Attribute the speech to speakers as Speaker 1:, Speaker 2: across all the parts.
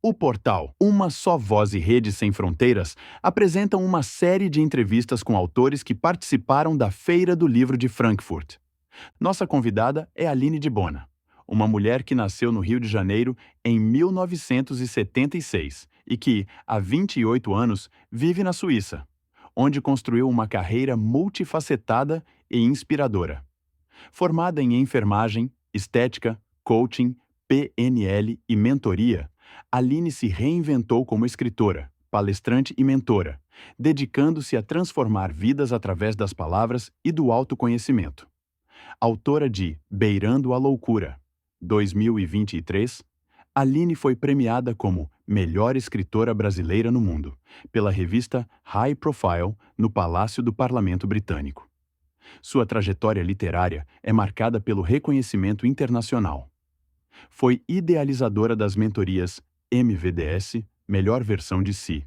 Speaker 1: O portal Uma Só Voz e Rede Sem Fronteiras apresentam uma série de entrevistas com autores que participaram da Feira do Livro de Frankfurt. Nossa convidada é Aline de Bona, uma mulher que nasceu no Rio de Janeiro em 1976 e que, há 28 anos, vive na Suíça, onde construiu uma carreira multifacetada e inspiradora. Formada em enfermagem, estética, coaching, PNL e mentoria, Aline se reinventou como escritora, palestrante e mentora, dedicando-se a transformar vidas através das palavras e do autoconhecimento. Autora de Beirando a Loucura, 2023, Aline foi premiada como Melhor Escritora Brasileira no Mundo, pela revista High Profile, no Palácio do Parlamento Britânico. Sua trajetória literária é marcada pelo reconhecimento internacional. Foi idealizadora das mentorias MVDS, Melhor Versão de Si,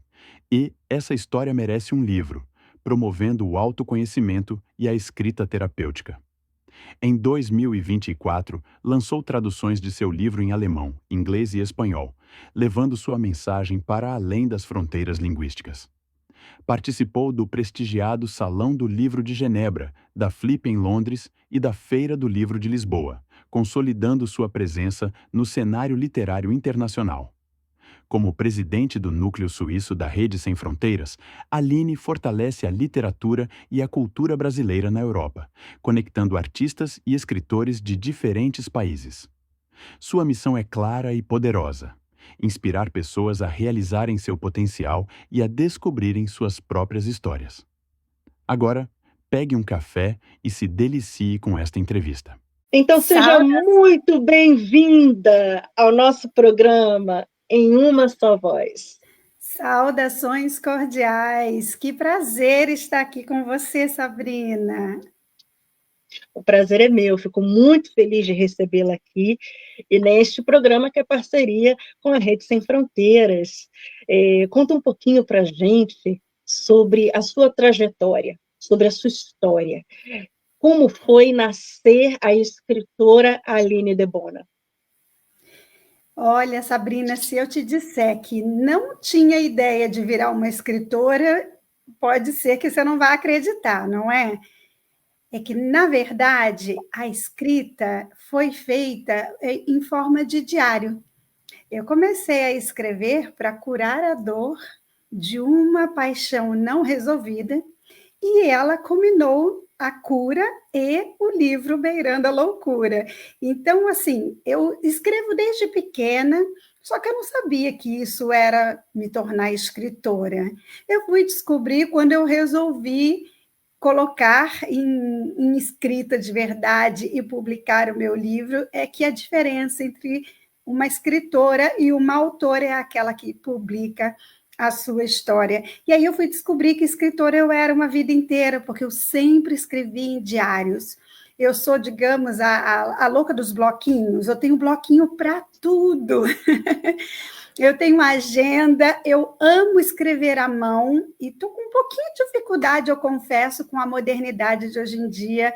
Speaker 1: e Essa História Merece um Livro, promovendo o autoconhecimento e a escrita terapêutica. Em 2024, lançou traduções de seu livro em alemão, inglês e espanhol, levando sua mensagem para além das fronteiras linguísticas. Participou do prestigiado Salão do Livro de Genebra, da Flip em Londres e da Feira do Livro de Lisboa, consolidando sua presença no cenário literário internacional. Como presidente do Núcleo Suíço da Rede Sem Fronteiras, Aline fortalece a literatura e a cultura brasileira na Europa, conectando artistas e escritores de diferentes países. Sua missão é clara e poderosa: inspirar pessoas a realizarem seu potencial e a descobrirem suas próprias histórias. Agora, pegue um café e se delicie com esta entrevista.
Speaker 2: Então, seja muito bem-vinda ao nosso programa Em Uma Só Voz.
Speaker 3: Saudações cordiais, que prazer estar aqui com você, Sabrina.
Speaker 2: O prazer é meu, fico muito feliz de recebê-la aqui e neste programa que é parceria com a Rede Sem Fronteiras. Conta um pouquinho para a gente sobre a sua trajetória, sobre a sua história. Como foi nascer a escritora Aline de Bona?
Speaker 3: Olha, Sabrina, se eu te disser que não tinha ideia de virar uma escritora, pode ser que você não vá acreditar, não é? É que, na verdade, a escrita foi feita em forma de diário. Eu comecei a escrever para curar a dor de uma paixão não resolvida e ela culminou a cura e o livro Beirando a Loucura. Então, assim, eu escrevo desde pequena, só que eu não sabia que isso era me tornar escritora. Eu fui descobrir quando eu resolvi colocar em escrita de verdade e publicar o meu livro, é que a diferença entre uma escritora e uma autora é aquela que publica a sua história. E aí eu fui descobrir que escritora eu era uma vida inteira, porque eu sempre escrevi em diários. Eu sou, digamos, a louca dos bloquinhos, eu tenho bloquinho para tudo. Eu tenho agenda, eu amo escrever à mão e estou com um pouquinho de dificuldade, eu confesso, com a modernidade de hoje em dia,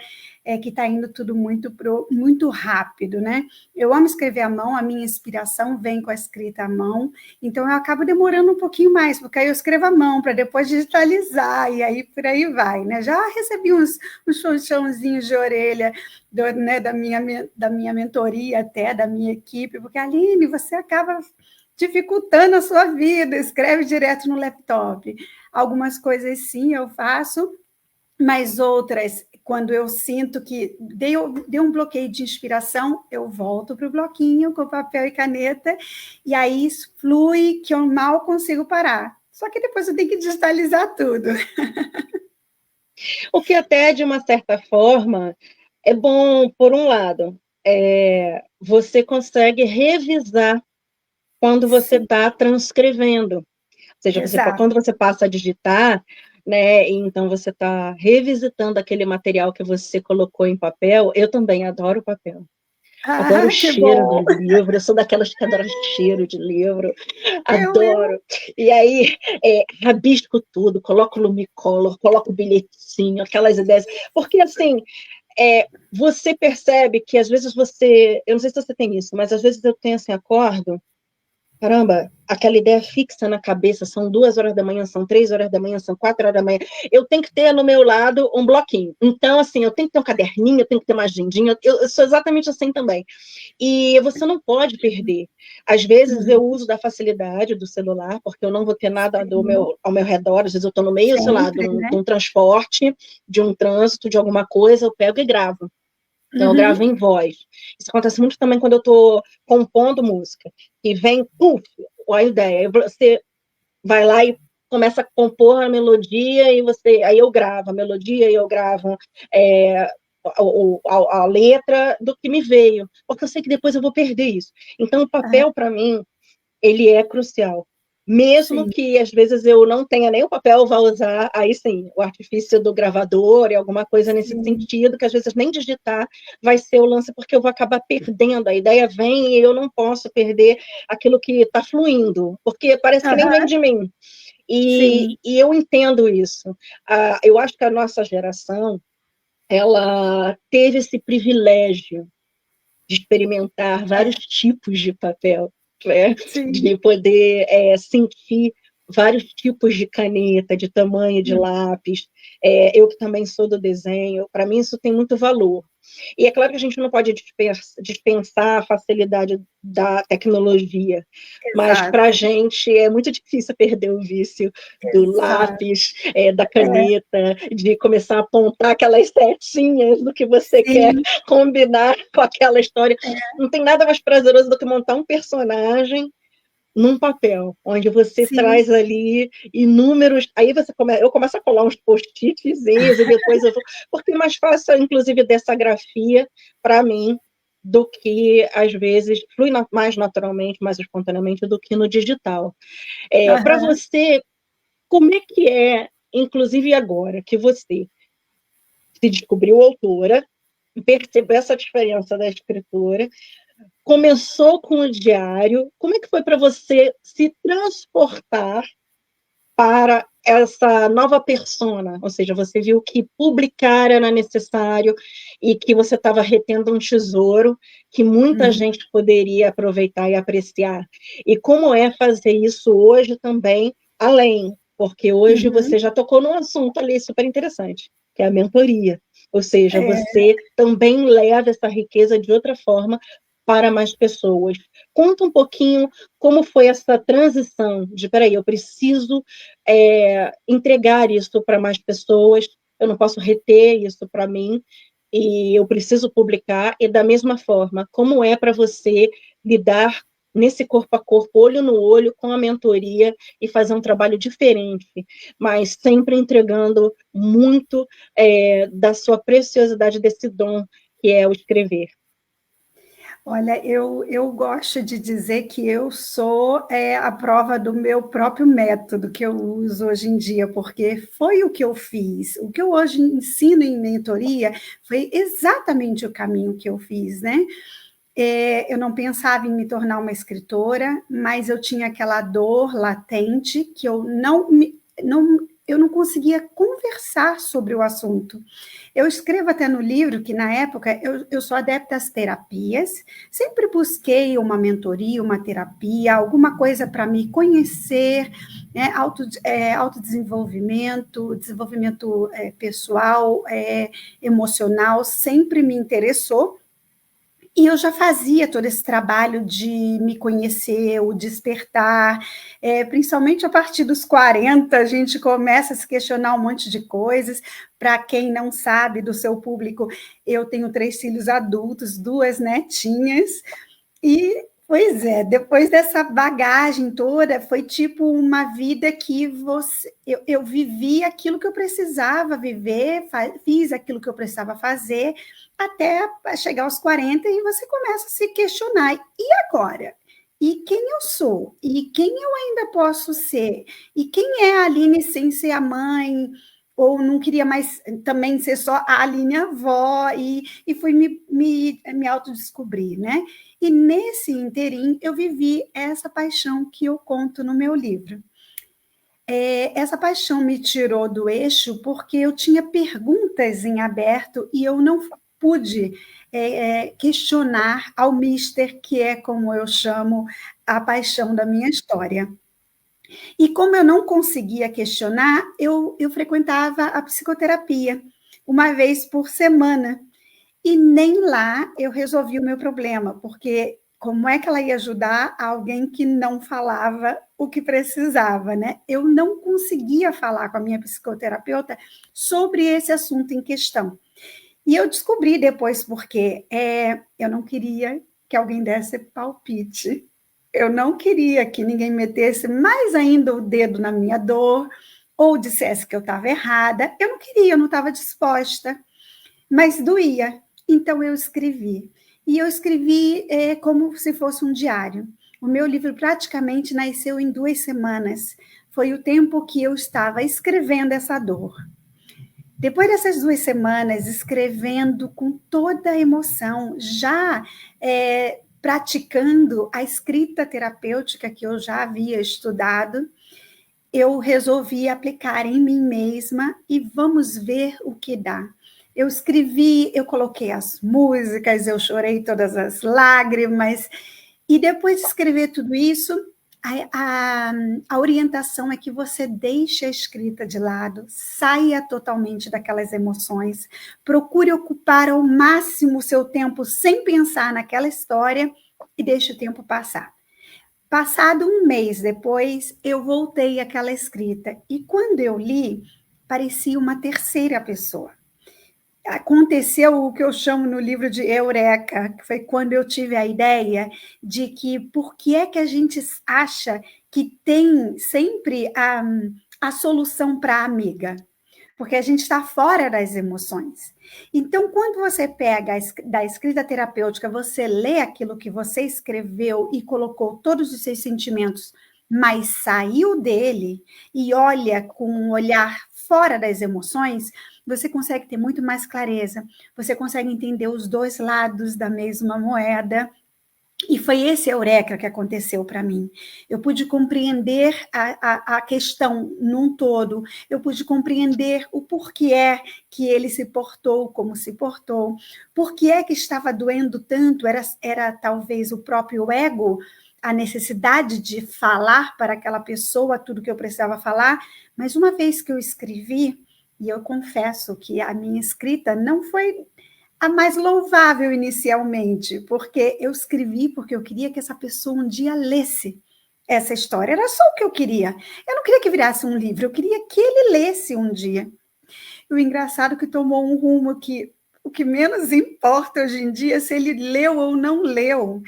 Speaker 3: que está indo tudo muito rápido, né? Eu amo escrever à mão, a minha inspiração vem com a escrita à mão, então eu acabo demorando um pouquinho mais, porque aí eu escrevo à mão para depois digitalizar, e aí por aí vai, né? Já recebi uns chãozinhos de orelha né, da minha mentoria até, da minha equipe, porque, Aline, você acaba dificultando a sua vida, escreve direto no laptop. Algumas coisas sim eu faço, mas outras, quando eu sinto que deu um bloqueio de inspiração, eu volto para o bloquinho com papel e caneta, e aí isso flui que eu mal consigo parar. Só que depois eu tenho que digitalizar tudo.
Speaker 2: O que até, de uma certa forma, é bom, por um lado, você consegue revisar quando você está transcrevendo. Ou seja, quando você passa a digitar, né, então você está revisitando aquele material que você colocou em papel. Eu também adoro papel. Adoro o cheiro do livro, eu sou daquelas que adoram cheiro de livro, adoro. E aí, rabisco tudo, coloco lumicolor, coloco bilhetinho, aquelas ideias. Porque, assim, você percebe que, às vezes, eu não sei se você tem isso, mas às vezes eu tenho assim, acordo, caramba, aquela ideia fixa na cabeça, são 2 horas da manhã, são 3 horas da manhã, são 4 horas da manhã, eu tenho que ter no meu lado um bloquinho. Então, assim, eu tenho que ter um caderninho, eu tenho que ter uma agendinha, eu sou exatamente assim também. E você não pode perder. Às vezes eu uso da facilidade do celular, porque eu não vou ter nada ao meu redor, às vezes eu estou no meio, sei lá,
Speaker 3: Sempre, né?
Speaker 2: de um transporte, de um trânsito, de alguma coisa, eu pego e gravo. Então, eu gravo em voz. Isso acontece muito também quando eu estou compondo música. E vem, a ideia. Aí você vai lá e começa a compor a melodia, aí eu gravo a melodia, e eu gravo a letra do que me veio. Porque eu sei que depois eu vou perder isso. Então, o papel, para mim, ele é crucial. Mesmo
Speaker 3: Sim.
Speaker 2: que às vezes eu não tenha nem o papel, vá usar, aí sim, o artifício do gravador e alguma coisa nesse sentido, que às vezes nem digitar vai ser o lance, porque eu vou acabar perdendo. A ideia vem e eu não posso perder aquilo que está fluindo, porque parece que nem vem de mim.
Speaker 3: Sim.
Speaker 2: E eu entendo isso. Eu acho que a nossa geração, ela teve esse privilégio de experimentar vários tipos de papel, né?
Speaker 3: Sim.
Speaker 2: De poder sentir vários tipos de caneta, de tamanho de lápis. Eu que também sou do desenho, para mim isso tem muito valor. E é claro que a gente não pode dispensar a facilidade da tecnologia, mas para a
Speaker 3: Exato,
Speaker 2: gente é muito difícil perder o vício do
Speaker 3: exato.
Speaker 2: lápis, da caneta, de começar a apontar aquelas setinhas do que você quer
Speaker 3: Sim,
Speaker 2: combinar com aquela história. Não tem nada mais prazeroso do que montar um personagem num papel, onde você
Speaker 3: sim.
Speaker 2: traz ali inúmeros. Aí eu começo a colar uns post-itzinhos e depois eu vou. Porque é mais fácil, inclusive, dessa grafia, para mim, do que, às vezes, flui mais naturalmente, mais espontaneamente, do que no digital. Para
Speaker 3: Aham.
Speaker 2: você, como é que é, inclusive agora, que você se descobriu autora, percebeu essa diferença da escritora, começou com o diário, como é que foi para você se transportar para essa nova persona? Ou seja, você viu que publicar era necessário e que você estava retendo um tesouro que muita
Speaker 3: Uhum.
Speaker 2: gente poderia aproveitar e apreciar. E como é fazer isso hoje também, além, porque hoje
Speaker 3: Uhum.
Speaker 2: você já tocou num assunto ali super interessante, que é a mentoria. Ou seja,
Speaker 3: É,
Speaker 2: você também leva essa riqueza de outra forma para mais pessoas. Conta um pouquinho como foi essa transição de, peraí, eu preciso entregar isso para mais pessoas, eu não posso reter isso para mim, e eu preciso publicar, e da mesma forma, como é para você lidar nesse corpo a corpo, olho no olho, com a mentoria e fazer um trabalho diferente, mas sempre entregando muito da sua preciosidade desse dom que é o escrever.
Speaker 3: olha, eu gosto de dizer que eu sou a prova do meu próprio método que eu uso hoje em dia, porque foi o que eu fiz. O que eu hoje ensino em mentoria foi exatamente o caminho que eu fiz, né? Eu não pensava em me tornar uma escritora, mas eu tinha aquela dor latente que eu não conseguia conversar sobre o assunto. Eu escrevo até no livro que, na época, eu sou adepta às terapias, sempre busquei uma mentoria, uma terapia, alguma coisa para me conhecer, né? Autodesenvolvimento, desenvolvimento pessoal, emocional, sempre me interessou. E eu já fazia todo esse trabalho de me conhecer, o despertar, principalmente a partir dos 40, a gente começa a se questionar um monte de coisas. Para quem não sabe do seu público, eu tenho 3 filhos adultos, 2 netinhas, e, pois é, depois dessa bagagem toda, foi tipo uma vida que eu vivi aquilo que eu precisava viver, fiz aquilo que eu precisava fazer, até chegar aos 40 e você começa a se questionar. E agora? E quem eu sou? E quem eu ainda posso ser? E quem é a Aline sem ser a mãe? Ou não queria mais também ser só a Aline avó? E fui me autodescobrir, né? E nesse interim eu vivi essa paixão que eu conto no meu livro. Essa paixão me tirou do eixo porque eu tinha perguntas em aberto e eu não pude questionar ao mister, que é como eu chamo a paixão da minha história. E como eu não conseguia questionar, eu frequentava a psicoterapia uma vez por semana. E nem lá eu resolvi o meu problema, porque como é que ela ia ajudar alguém que não falava o que precisava, né? Eu não conseguia falar com a minha psicoterapeuta sobre esse assunto em questão. E eu descobri depois porque eu não queria que alguém desse palpite. Eu não queria que ninguém metesse mais ainda o dedo na minha dor ou dissesse que eu estava errada. Eu não queria, eu não estava disposta, mas doía. Então eu escrevi. E eu escrevi como se fosse um diário. O meu livro praticamente nasceu em 2 semanas. Foi o tempo que eu estava escrevendo essa dor. Depois dessas 2 semanas, escrevendo com toda a emoção, já praticando a escrita terapêutica que eu já havia estudado, eu resolvi aplicar em mim mesma e vamos ver o que dá. Eu escrevi, eu coloquei as músicas, eu chorei todas as lágrimas, e depois de escrever tudo isso, a orientação é que você deixe a escrita de lado, saia totalmente daquelas emoções, procure ocupar ao máximo o seu tempo sem pensar naquela história e deixe o tempo passar. Passado 1 mês depois, eu voltei àquela escrita, e quando eu li, parecia uma terceira pessoa. Aconteceu o que eu chamo no livro de Eureka, que foi quando eu tive a ideia de que por que é que a gente acha que tem sempre a solução para a amiga? Porque a gente está fora das emoções. Então, quando você pega da escrita terapêutica, você lê aquilo que você escreveu e colocou todos os seus sentimentos, mas saiu dele e olha com um olhar fora das emoções, você consegue ter muito mais clareza, você consegue entender os 2 lados da mesma moeda. E foi esse eureka que aconteceu para mim. Eu pude compreender a questão num todo, eu pude compreender o porquê que ele se portou como se portou, porquê que estava doendo tanto, era talvez o próprio ego, a necessidade de falar para aquela pessoa tudo que eu precisava falar, mas uma vez que eu escrevi, e eu confesso que a minha escrita não foi a mais louvável inicialmente, porque eu escrevi porque eu queria que essa pessoa um dia lesse essa história. Era só o que eu queria. Eu não queria que virasse um livro, eu queria que ele lesse um dia. E o engraçado é que tomou um rumo que o que menos importa hoje em dia é se ele leu ou não leu,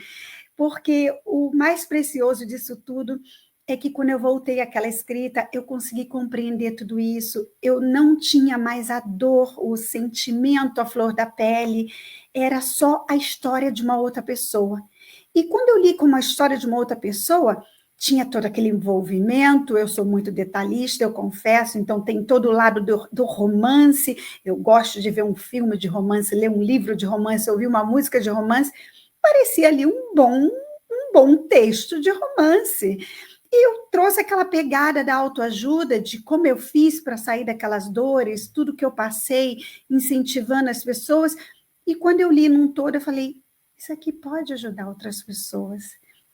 Speaker 3: porque o mais precioso disso tudo é que quando eu voltei àquela escrita, eu consegui compreender tudo isso, eu não tinha mais a dor, o sentimento à flor da pele, era só a história de uma outra pessoa. E quando eu li como a história de uma outra pessoa, tinha todo aquele envolvimento, eu sou muito detalhista, eu confesso, então tem todo o lado do romance, eu gosto de ver um filme de romance, ler um livro de romance, ouvir uma música de romance, parecia ali um bom texto de romance. E eu trouxe aquela pegada da autoajuda, de como eu fiz para sair daquelas dores, tudo que eu passei, incentivando as pessoas. E quando eu li num todo, eu falei, isso aqui pode ajudar outras pessoas.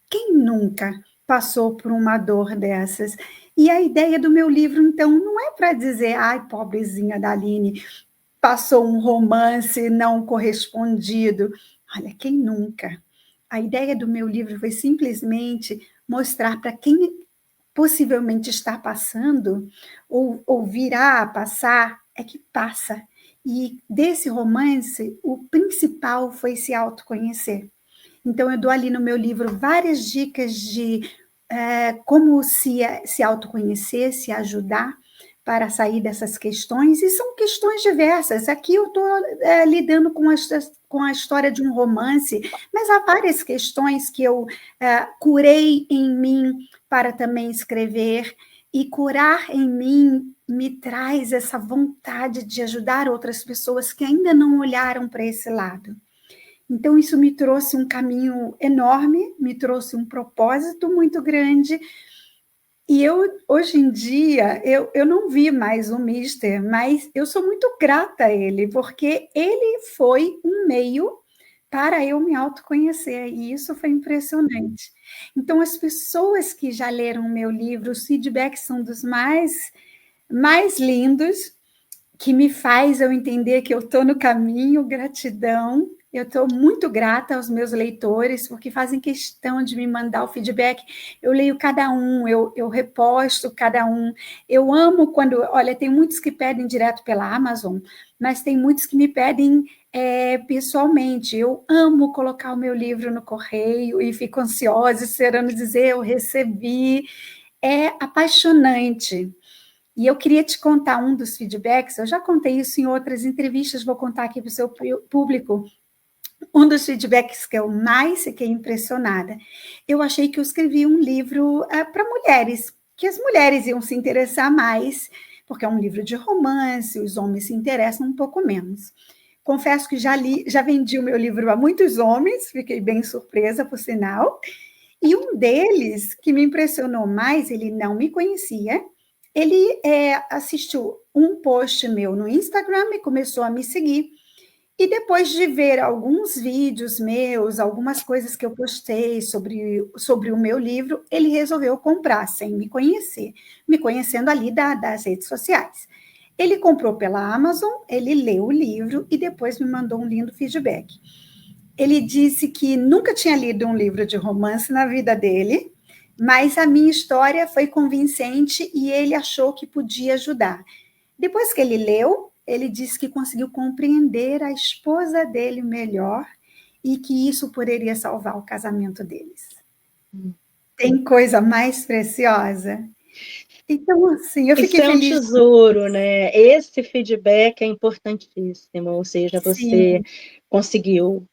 Speaker 3: Quem nunca passou por uma dor dessas? E a ideia do meu livro, então, não é para dizer, ai, pobrezinha da Aline, passou um romance não correspondido. Olha, quem nunca? A ideia do meu livro foi simplesmente mostrar para quem possivelmente está passando, ou virá a passar, é que passa. E desse romance, o principal foi se autoconhecer. Então, eu dou ali no meu livro várias dicas de como se autoconhecer, se ajudar para sair dessas questões, e são questões diversas. Aqui eu estou lidando com a história de um romance, mas há várias questões que eu curei em mim para também escrever, e curar em mim me traz essa vontade de ajudar outras pessoas que ainda não olharam para esse lado. Então, isso me trouxe um caminho enorme, me trouxe um propósito muito grande. E hoje em dia, eu não vi mais o Mister, mas eu sou muito grata a ele, porque ele foi um meio para eu me autoconhecer, e isso foi impressionante. Então, as pessoas que já leram o meu livro, os feedbacks são dos mais lindos, que me faz eu entender que eu estou no caminho, gratidão. Eu estou muito grata aos meus leitores, porque fazem questão de me mandar o feedback. Eu leio cada um, eu reposto cada um. Eu amo quando... Olha, tem muitos que pedem direto pela Amazon, mas tem muitos que me pedem pessoalmente. Eu amo colocar o meu livro no correio e fico ansiosa, esperando dizer eu recebi. É apaixonante. E eu queria te contar um dos feedbacks, eu já contei isso em outras entrevistas, vou contar aqui para o seu público. Um dos feedbacks que eu mais fiquei impressionada. Eu achei que eu escrevi um livro para mulheres, que as mulheres iam se interessar mais, porque é um livro de romance, os homens se interessam um pouco menos. Confesso que já vendi o meu livro a muitos homens, fiquei bem surpresa, por sinal. E um deles, que me impressionou mais, ele não me conhecia, ele assistiu um post meu no Instagram e começou a me seguir. E depois de ver alguns vídeos meus, algumas coisas que eu postei sobre o meu livro, ele resolveu comprar sem me conhecer, me conhecendo ali das redes sociais. Ele comprou pela Amazon, ele leu o livro e depois me mandou um lindo feedback. Ele disse que nunca tinha lido um livro de romance na vida dele, mas a minha história foi convincente e ele achou que podia ajudar. Depois que ele leu, ele disse que conseguiu compreender a esposa dele melhor e que isso poderia salvar o casamento deles. Tem coisa mais preciosa? Então, assim, eu fiquei feliz.
Speaker 2: Isso é um tesouro, né? Esse feedback é importantíssimo, ou seja, você conseguiu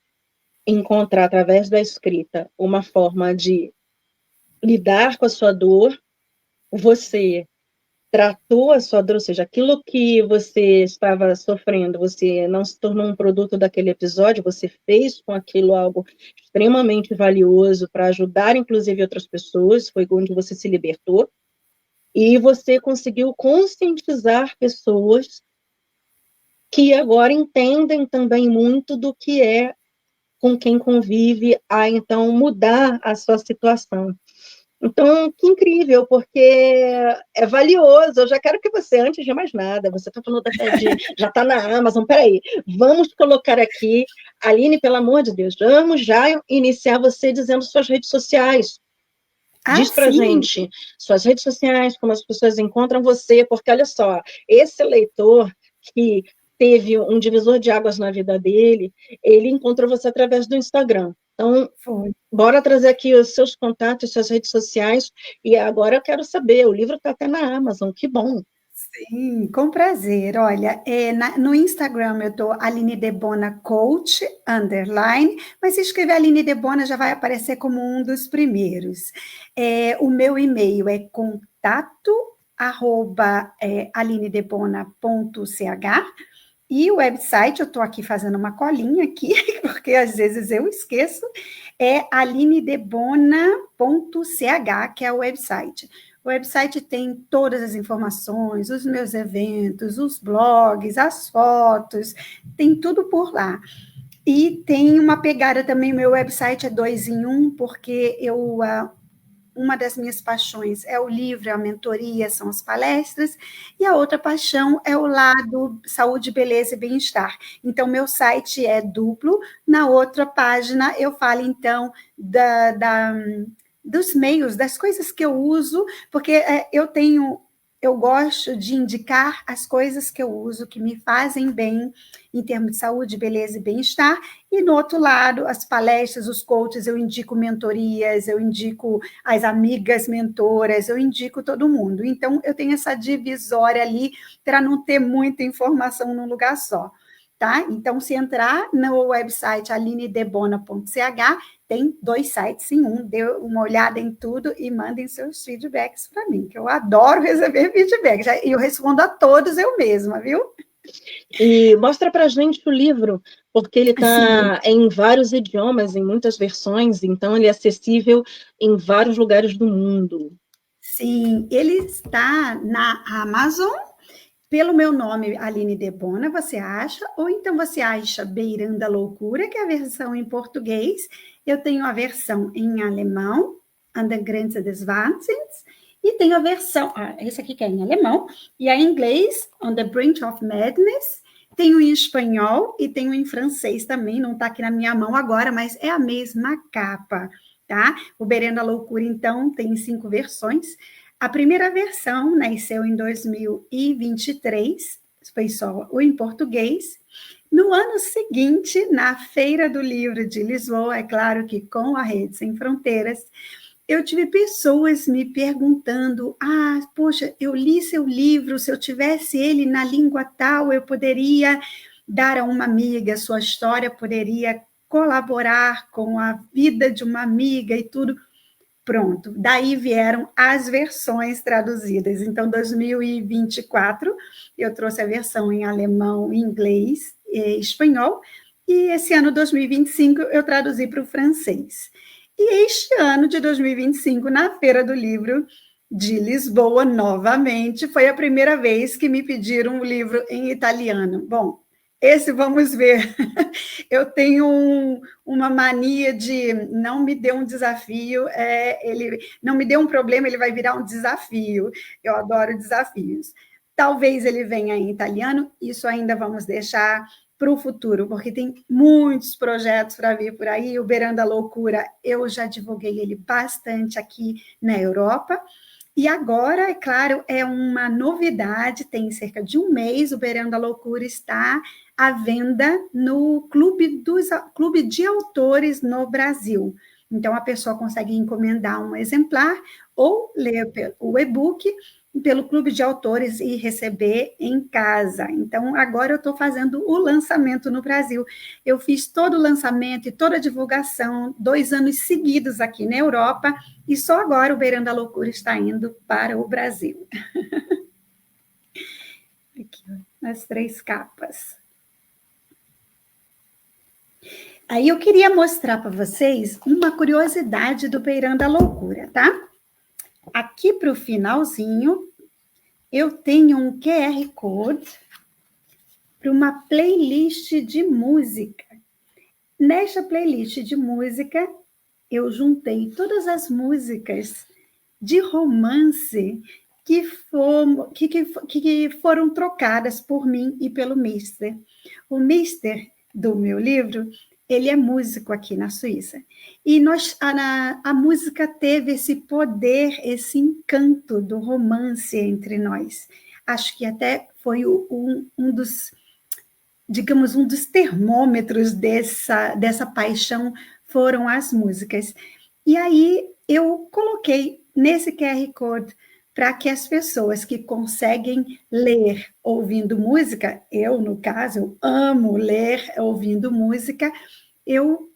Speaker 2: encontrar, através da escrita, uma forma de lidar com a sua dor, você tratou a sua dor, ou seja, aquilo que você estava sofrendo, você não se tornou um produto daquele episódio, você fez com aquilo algo extremamente valioso para ajudar, inclusive, outras pessoas, foi onde você se libertou, e você conseguiu conscientizar pessoas que agora entendem também muito do que é com quem convive, a então mudar a sua situação. Então, que incrível, porque é valioso. Eu já quero que você, antes de mais nada, você está falando até de, já está na Amazon, peraí, vamos colocar aqui, Aline, pelo amor de Deus, vamos já iniciar você dizendo suas redes sociais. Diz pra gente, suas redes sociais, como as pessoas encontram você, porque olha só, esse leitor que teve um divisor de águas na vida dele, ele encontrou você através do Instagram. Então, bora trazer aqui os seus contatos, suas redes sociais, e agora eu quero saber, o livro está até na Amazon, que bom.
Speaker 3: Sim, com prazer. Olha, no Instagram eu estou Aline Debona Coach, _, mas se escrever Aline Debona já vai aparecer como um dos primeiros. O meu e-mail é contato@alinedebona.ch e o website, eu estou aqui fazendo uma colinha aqui, porque às vezes eu esqueço, é alinedebona.ch, que é o website. O website tem todas as informações, os meus eventos, os blogs, as fotos, tem tudo por lá. E tem uma pegada também, meu website é 2 em 1, porque uma das minhas paixões é o livro, a mentoria, são as palestras, e a outra paixão é o lado saúde, beleza e bem-estar. Então, meu site é duplo, na outra página eu falo, então, dos meios, das coisas que eu uso, porque eu gosto de indicar as coisas que eu uso, que me fazem bem, em termos de saúde, beleza e bem-estar, e no outro lado, as palestras, os coaches, eu indico mentorias, eu indico as amigas mentoras, eu indico todo mundo. Então, eu tenho essa divisória ali, para não ter muita informação num lugar só. Tá? Então, se entrar no website alinedebona.ch, tem 2 sites em um, dê uma olhada em tudo e mandem seus feedbacks para mim, que eu adoro receber feedbacks, e eu respondo a todos eu mesma, viu?
Speaker 2: E mostra para a gente o livro, porque ele está em vários idiomas, em muitas versões, então ele é acessível em vários lugares do mundo.
Speaker 3: Sim, ele está na Amazon, pelo meu nome, Aline Debona, você acha, ou então você acha Beirando a Loucura, que é a versão em português. Eu tenho a versão em alemão, An der Grenze des Wahnsinns, e tenho a versão, esse aqui que é em alemão, e a em inglês, On the Brink of Madness. Tenho em espanhol e tenho em francês também, não está aqui na minha mão agora, mas é a mesma capa, tá? O Beirando a Loucura, então, tem 5 versões. A primeira versão nasceu em 2023, foi só o em português. No ano seguinte, na Feira do Livro de Lisboa, é claro que com a Rede Sem Fronteiras, eu tive pessoas me perguntando, poxa, eu li seu livro, se eu tivesse ele na língua tal, eu poderia dar a uma amiga, sua história poderia colaborar com a vida de uma amiga e tudo. Pronto, daí vieram as versões traduzidas. Então, 2024, eu trouxe a versão em alemão, inglês e espanhol, e esse ano, 2025, eu traduzi para o francês. E este ano de 2025, na Feira do Livro de Lisboa, novamente, foi a primeira vez que me pediram um livro em italiano. Bom, esse vamos ver. Eu tenho uma mania de não me dê um desafio, ele não me dê um problema, ele vai virar um desafio. Eu adoro desafios. Talvez ele venha em italiano, isso ainda vamos deixar para o futuro, porque tem muitos projetos para vir por aí. O Beirando a Loucura, eu já divulguei ele bastante aqui na Europa. E agora, é claro, é uma novidade, tem cerca de um mês, o Beirando a Loucura está à venda no Clube de Autores no Brasil. Então, a pessoa consegue encomendar um exemplar ou ler o e-book pelo Clube de Autores e receber em casa. Então, agora eu estou fazendo o lançamento no Brasil. Eu fiz todo o lançamento e toda a divulgação 2 anos seguidos aqui na Europa, e só agora o Beirando a Loucura está indo para o Brasil. Aqui, as 3 capas. Aí eu queria mostrar para vocês uma curiosidade do Beirando a Loucura, tá? Aqui para o finalzinho, eu tenho um QR Code para uma playlist de música. Nesta playlist de música, eu juntei todas as músicas de romance que foram trocadas por mim e pelo Mister. O Mister do meu livro, ele é músico aqui na Suíça. E a música teve esse poder, esse encanto do romance entre nós. Acho que até foi um dos, digamos, um dos termômetros dessa paixão foram as músicas. E aí eu coloquei nesse QR Code para que as pessoas que conseguem ler ouvindo música, eu, no caso, eu amo ler ouvindo música, eu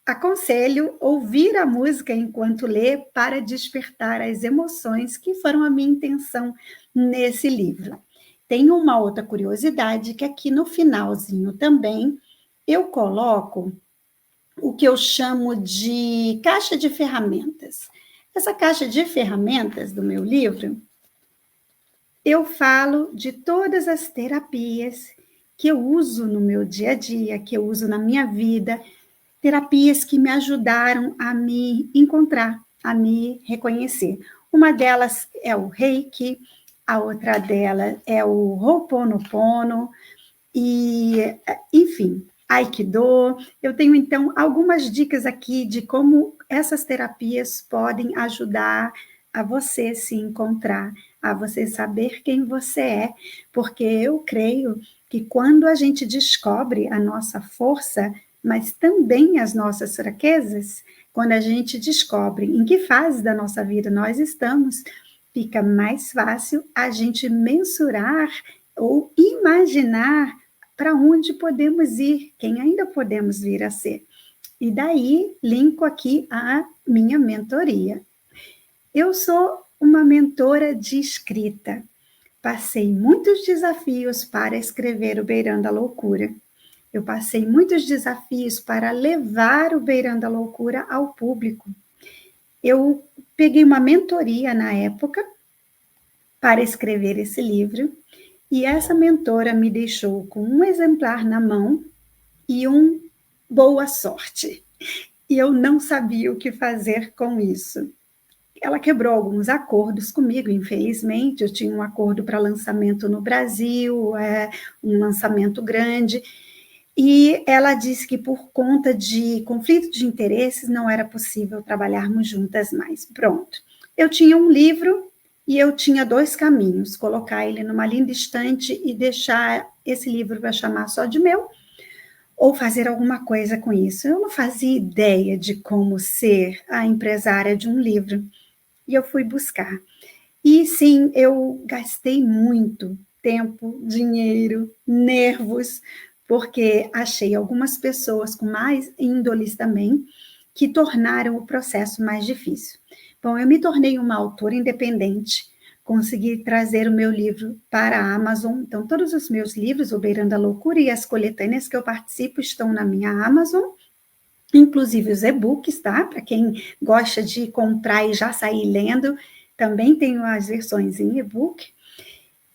Speaker 3: aconselho ouvir a música enquanto lê para despertar as emoções que foram a minha intenção nesse livro. Tem uma outra curiosidade que aqui no finalzinho também eu coloco o que eu chamo de caixa de ferramentas. Essa caixa de ferramentas do meu livro, eu falo de todas as terapias que eu uso no meu dia a dia, que eu uso na minha vida, terapias que me ajudaram a me encontrar, a me reconhecer. Uma delas é o Reiki, a outra dela é o Ho'oponopono, e, enfim, Aikido. Eu tenho, então, algumas dicas aqui de como essas terapias podem ajudar a você se encontrar, a você saber quem você é, porque eu creio que quando a gente descobre a nossa força, mas também as nossas fraquezas, quando a gente descobre em que fase da nossa vida nós estamos, fica mais fácil a gente mensurar ou imaginar para onde podemos ir, quem ainda podemos vir a ser. E daí, linko aqui a minha mentoria. Eu sou uma mentora de escrita. Passei muitos desafios para escrever o Beirando a Loucura. Eu passei muitos desafios para levar o Beirando a Loucura ao público. Eu peguei uma mentoria na época para escrever esse livro, E essa mentora me deixou com um exemplar na mão e boa sorte. E eu não sabia o que fazer com isso. Ela quebrou alguns acordos comigo, infelizmente. Eu tinha um acordo para lançamento no Brasil, um lançamento grande, e ela disse que por conta de conflito de interesses não era possível trabalharmos juntas mais. Pronto. Eu tinha um livro e eu tinha 2 caminhos: colocar ele numa linda estante e deixar esse livro para chamar só de meu, ou fazer alguma coisa com isso. Eu não fazia ideia de como ser a empresária de um livro. E eu fui buscar. E sim, eu gastei muito tempo, dinheiro, nervos, porque achei algumas pessoas com mais índoles também, que tornaram o processo mais difícil. Bom, eu me tornei uma autora independente, consegui trazer o meu livro para a Amazon. Então, todos os meus livros, O Beirando a Loucura e as coletâneas que eu participo, estão na minha Amazon, inclusive os e-books, tá? Para quem gosta de comprar e já sair lendo, também tenho as versões em e-book.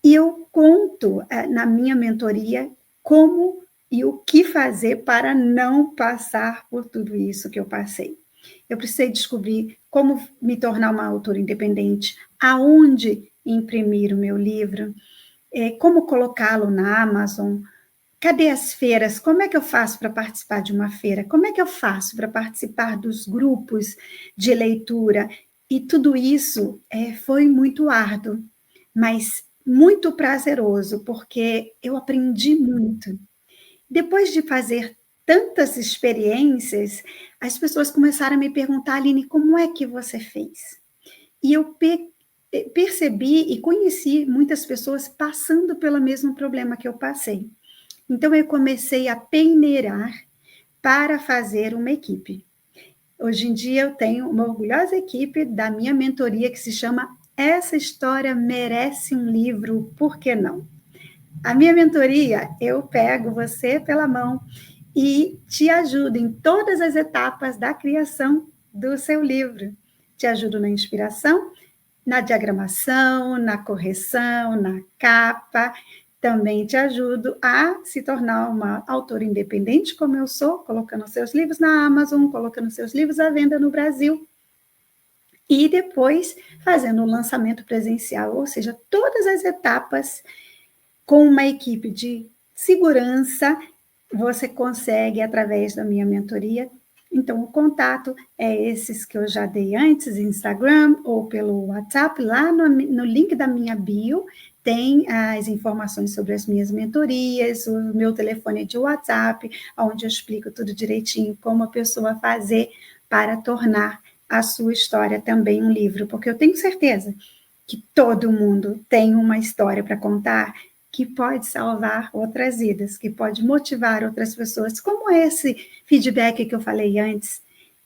Speaker 3: E eu conto na minha mentoria como e o que fazer para não passar por tudo isso que eu passei. Eu precisei descobrir como me tornar uma autora independente, aonde imprimir o meu livro, como colocá-lo na Amazon. Cadê as feiras? Como é que eu faço para participar de uma feira? Como é que eu faço para participar dos grupos de leitura? E tudo isso foi muito árduo, mas muito prazeroso, porque eu aprendi muito. Depois de fazer tantas experiências, as pessoas começaram a me perguntar: Aline, como é que você fez? E eu percebi e conheci muitas pessoas passando pelo mesmo problema que eu passei. Então, eu comecei a peneirar para fazer uma equipe. Hoje em dia, eu tenho uma orgulhosa equipe da minha mentoria que se chama Essa História Merece um Livro, por que não? A minha mentoria, eu pego você pela mão e te ajudo em todas as etapas da criação do seu livro. Te ajudo na inspiração, na diagramação, na correção, na capa. Também te ajudo a se tornar uma autora independente, como eu sou, colocando seus livros na Amazon, colocando seus livros à venda no Brasil, e depois fazendo um lançamento presencial, ou seja, todas as etapas com uma equipe de segurança, você consegue através da minha mentoria. Então, o contato é esses que eu já dei antes, Instagram ou pelo WhatsApp. Lá no link da minha bio tem as informações sobre as minhas mentorias, o meu telefone de WhatsApp, onde eu explico tudo direitinho, como a pessoa fazer para tornar a sua história também um livro, porque eu tenho certeza que todo mundo tem uma história para contar que pode salvar outras vidas, que pode motivar outras pessoas, como esse feedback que eu falei antes.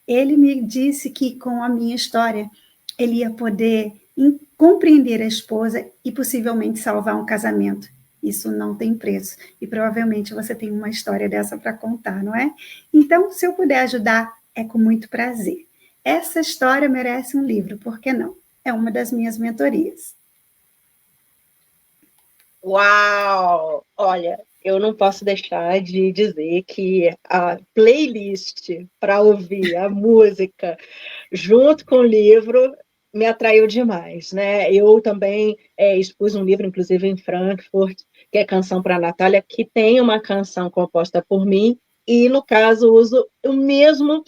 Speaker 3: Ele me disse que com a minha história, ele ia poder compreender a esposa e possivelmente salvar um casamento. Isso não tem preço. E provavelmente você tem uma história dessa para contar, não é? Então, se eu puder ajudar, é com muito prazer. Essa história merece um livro, por que não? É uma das minhas mentorias.
Speaker 2: Uau! Olha, eu não posso deixar de dizer que a playlist para ouvir a música junto com o livro me atraiu demais, né? Eu também expus um livro, inclusive em Frankfurt, que é Canção para a Natália, que tem uma canção composta por mim, e no caso uso o mesmo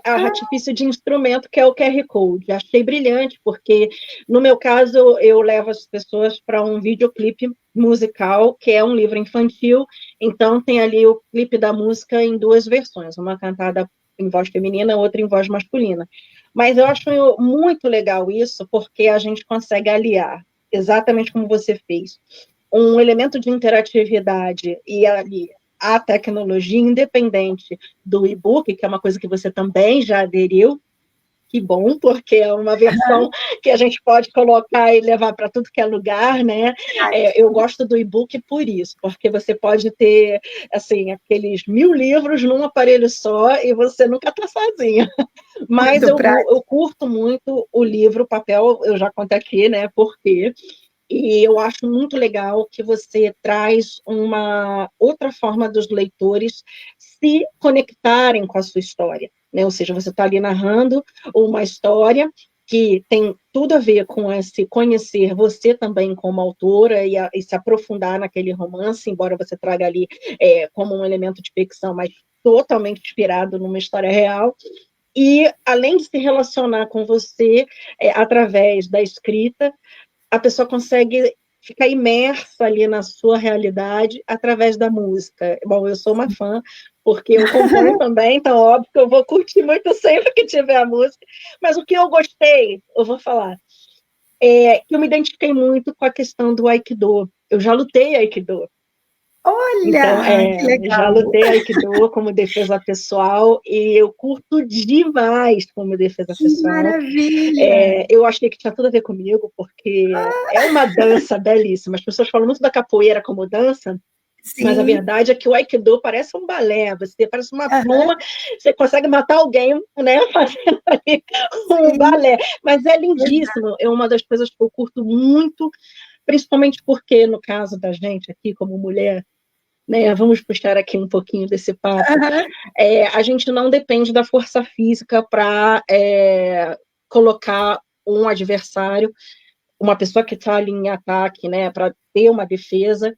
Speaker 2: artifício de instrumento, que é o QR Code. Achei brilhante, porque no meu caso eu levo as pessoas para um videoclipe musical, que é um livro infantil, então tem ali o clipe da música em 2 versões, uma cantada em voz feminina, outra em voz masculina. Mas eu acho muito legal isso, porque a gente consegue aliar, exatamente como você fez, um elemento de interatividade e ali a tecnologia independente do e-book, que é uma coisa que você também já aderiu. Que bom, porque é uma versão que a gente pode colocar e levar para tudo que é lugar, né? Eu gosto do e-book por isso, porque você pode ter, assim, aqueles 1000 livros num aparelho só e você nunca está sozinha. Mas eu curto muito o livro, o papel, eu já contei aqui, né? Por quê? E eu acho muito legal que você traz uma outra forma dos leitores se conectarem com a sua história, né? Ou seja, você está ali narrando uma história que tem tudo a ver com esse conhecer você também como autora e se aprofundar naquele romance, embora você traga ali como um elemento de ficção, mas totalmente inspirado numa história real. E, além de se relacionar com você através da escrita, a pessoa consegue ficar imersa ali na sua realidade através da música. Bom, eu sou uma fã, porque eu componho também, então óbvio que eu vou curtir muito sempre que tiver a música, mas o que eu gostei, eu vou falar, que eu me identifiquei muito com a questão do Aikido. Eu já lutei Aikido. Então,
Speaker 3: Olha, que
Speaker 2: já
Speaker 3: legal.
Speaker 2: lutei Aikido como defesa pessoal e eu curto demais como defesa
Speaker 3: Que
Speaker 2: pessoal.
Speaker 3: maravilha.
Speaker 2: Eu achei que tinha tudo a ver comigo, porque é uma dança belíssima. As pessoas falam muito da capoeira como dança, mas a
Speaker 3: Sim.
Speaker 2: verdade é que o Aikido parece um balé, você parece uma
Speaker 3: Aham,
Speaker 2: pluma, você consegue matar alguém, né, fazendo ali um
Speaker 3: sim.
Speaker 2: balé. Mas é lindíssimo, é uma das coisas que eu curto muito, principalmente porque, no caso da gente aqui, como mulher, né, vamos puxar aqui um pouquinho desse papo,
Speaker 3: Aham,
Speaker 2: a gente não depende da força física para colocar um adversário, uma pessoa que está ali em ataque, né, para ter uma defesa,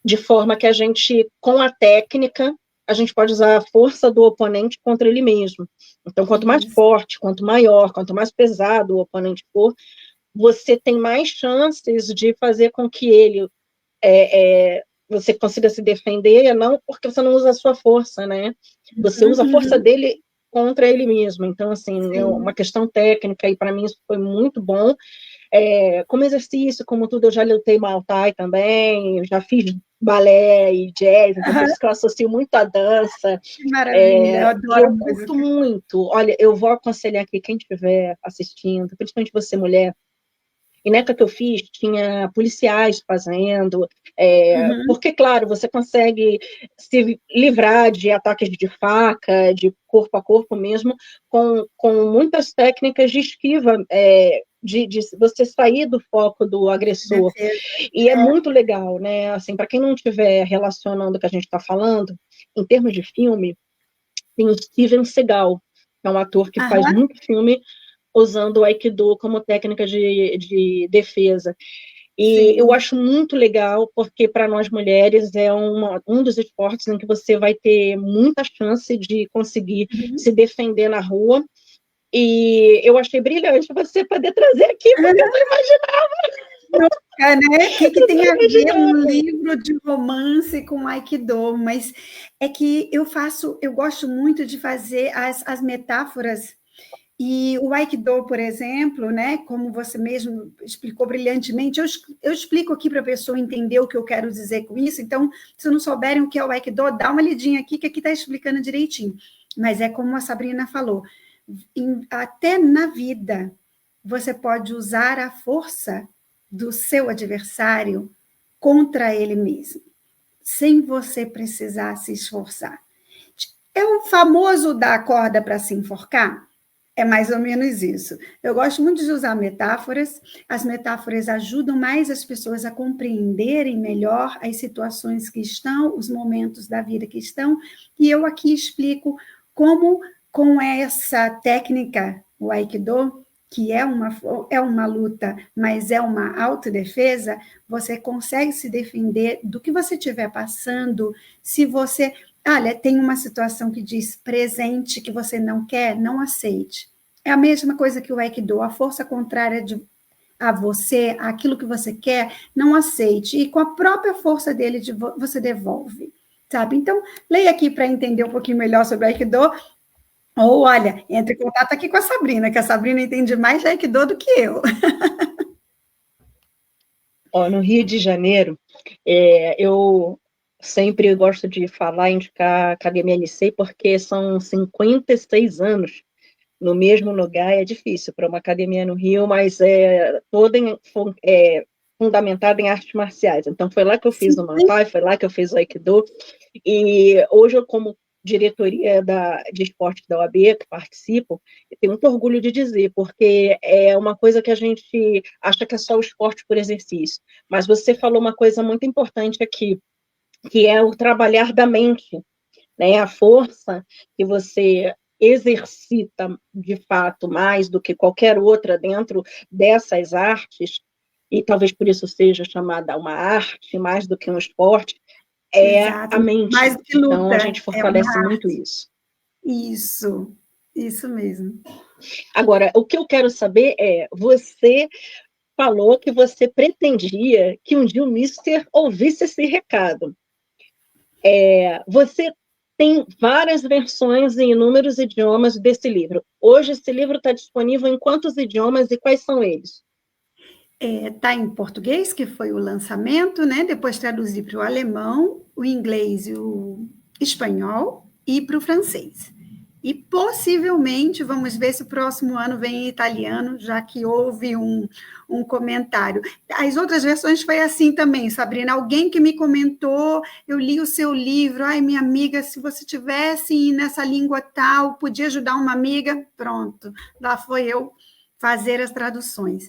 Speaker 2: de forma que a gente, com a técnica, a gente pode usar a força do oponente contra ele mesmo. Então, quanto mais
Speaker 3: isso.
Speaker 2: forte, quanto maior, quanto mais pesado o oponente for, você tem mais chances de fazer com que ele você consiga se defender, não porque você não usa a sua força, né? Você usa a força
Speaker 3: Uhum,
Speaker 2: dele contra ele mesmo. Então, assim, é uma
Speaker 3: sim.
Speaker 2: questão técnica, e para mim isso foi muito bom. Como exercício, como tudo, eu já lutei Muay Thai também, eu já fiz balé e jazz, então por
Speaker 3: Aham,
Speaker 2: isso que eu associo muito à dança,
Speaker 3: que maravilha, eu
Speaker 2: e
Speaker 3: adoro
Speaker 2: eu curto
Speaker 3: música.
Speaker 2: muito. Olha, eu vou aconselhar aqui quem estiver assistindo, principalmente você, mulher, e na época que eu fiz, tinha policiais fazendo,
Speaker 3: Uhum,
Speaker 2: porque, claro, você consegue se livrar de ataques de faca, de corpo a corpo mesmo, com muitas técnicas de esquiva, de você sair do foco do agressor.
Speaker 3: defesa.
Speaker 2: E é muito legal, né? Assim, para quem não estiver relacionando o que a gente está falando, em termos de filme, tem o Steven Seagal, que é um ator que faz
Speaker 3: Aham,
Speaker 2: muito filme usando o Aikido como técnica de defesa. E eu
Speaker 3: sim.
Speaker 2: acho muito legal, porque para nós mulheres é um dos esportes em que você vai ter muita chance de conseguir
Speaker 3: Uhum.
Speaker 2: se defender na rua. E eu achei brilhante você poder trazer aqui, porque eu não
Speaker 3: Nunca, né? O que que tem a ver um
Speaker 2: imaginava.
Speaker 3: livro de romance com Aikido? Mas é que eu gosto muito de fazer as metáforas. E o Aikido, por exemplo, né, como você mesmo explicou brilhantemente, eu explico aqui para a pessoa entender o que eu quero dizer com isso. Então, se não souberem o que é o Aikido, dá uma lidinha aqui, que aqui está explicando direitinho. Mas é como a Sabrina falou, até na vida, você pode usar a força do seu adversário contra ele mesmo, sem você precisar se esforçar. É o famoso dar corda para se enforcar? É mais ou menos isso. Eu gosto muito de usar metáforas. As metáforas ajudam mais as pessoas a compreenderem melhor as situações que estão, os momentos da vida que estão. E eu aqui explico como, com essa técnica, o Aikido, que é uma luta, mas é uma autodefesa, você consegue se defender do que você estiver passando. Se você olha, tem uma situação que diz presente que você não quer, não aceite. É a mesma coisa que o Aikido, a força contrária a você, aquilo que você quer, não aceite. E com a própria força dele, você devolve. Sabe? Então, leia aqui para entender um pouquinho melhor sobre o Aikido. Ou, olha, entre em contato aqui com a Sabrina, que a Sabrina entende mais de Aikido do que eu.
Speaker 2: No Rio de Janeiro, eu sempre gosto de falar, indicar a Academia Nicei, porque são 56 anos no mesmo lugar. É difícil para uma academia no Rio, mas toda fundamentada em artes marciais. Então, foi lá que eu fiz o Muay
Speaker 3: Sim,
Speaker 2: Thai, foi lá que eu fiz o Aikido, e hoje eu, como diretoria de esporte da OAB, que participo, eu tenho muito orgulho de dizer, porque é uma coisa que a gente acha que é só o esporte por exercício. Mas você falou uma coisa muito importante aqui, que é o trabalhar da mente, né? A força que você exercita, de fato, mais do que qualquer outra dentro dessas artes, e talvez por isso seja chamada uma arte, mais do que um esporte, é
Speaker 3: Exato.
Speaker 2: a mente.
Speaker 3: Mais do que
Speaker 2: Então,
Speaker 3: luta,
Speaker 2: a gente fortalece muito isso.
Speaker 3: Isso mesmo.
Speaker 2: Agora, o que eu quero saber é, você falou que você pretendia que um dia o Mister ouvisse esse recado. Você tem várias versões em inúmeros idiomas desse livro. Hoje, esse livro está disponível em quantos idiomas e quais são eles?
Speaker 3: Está em português, que foi o lançamento, né? Depois traduzi para o alemão, o inglês e o espanhol e para o francês. E possivelmente, vamos ver se o próximo ano vem em italiano, já que houve um comentário. As outras versões foi assim também, Sabrina. Alguém que me comentou, eu li o seu livro, ai, minha amiga, se você tivesse nessa língua tal, podia ajudar uma amiga, pronto. Lá foi eu fazer as traduções.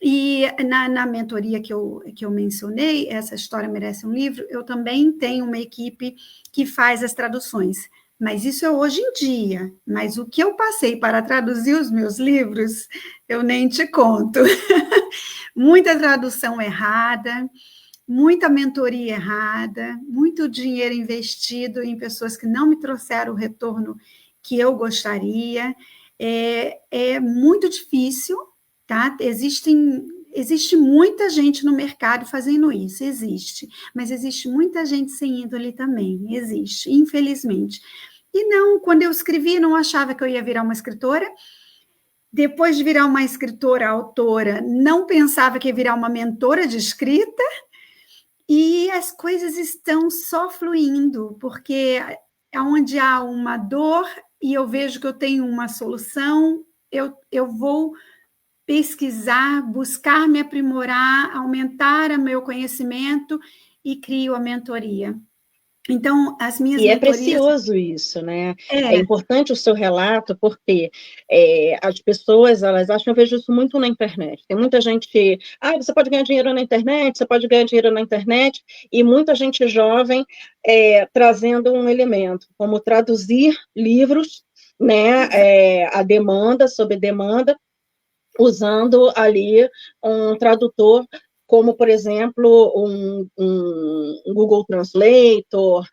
Speaker 3: E na mentoria que eu mencionei, essa história merece um livro, eu também tenho uma equipe que faz as traduções. Mas isso é hoje em dia. Mas o que eu passei para traduzir os meus livros, eu nem te conto. Muita tradução errada, muita mentoria errada, muito dinheiro investido em pessoas que não me trouxeram o retorno que eu gostaria. É muito difícil, tá? Existe muita gente no mercado fazendo isso, existe. Mas existe muita gente sem índole também, existe, infelizmente. E não, quando eu escrevi, não achava que eu ia virar uma escritora. Depois de virar uma escritora, autora, não pensava que ia virar uma mentora de escrita. E as coisas estão só fluindo, porque onde há uma dor e eu vejo que eu tenho uma solução, eu vou pesquisar, buscar me aprimorar, aumentar o meu conhecimento e crio a mentoria. Então, as minhas
Speaker 2: E
Speaker 3: mentorias...
Speaker 2: é precioso isso, né? É importante o seu relato, porque as pessoas, elas acham, eu vejo isso muito na internet. Tem muita gente, você pode ganhar dinheiro na internet, você pode ganhar dinheiro na internet, e muita gente jovem trazendo um elemento, como traduzir livros, né? A demanda, sob demanda, usando ali um tradutor, como, por exemplo, um Google Translator,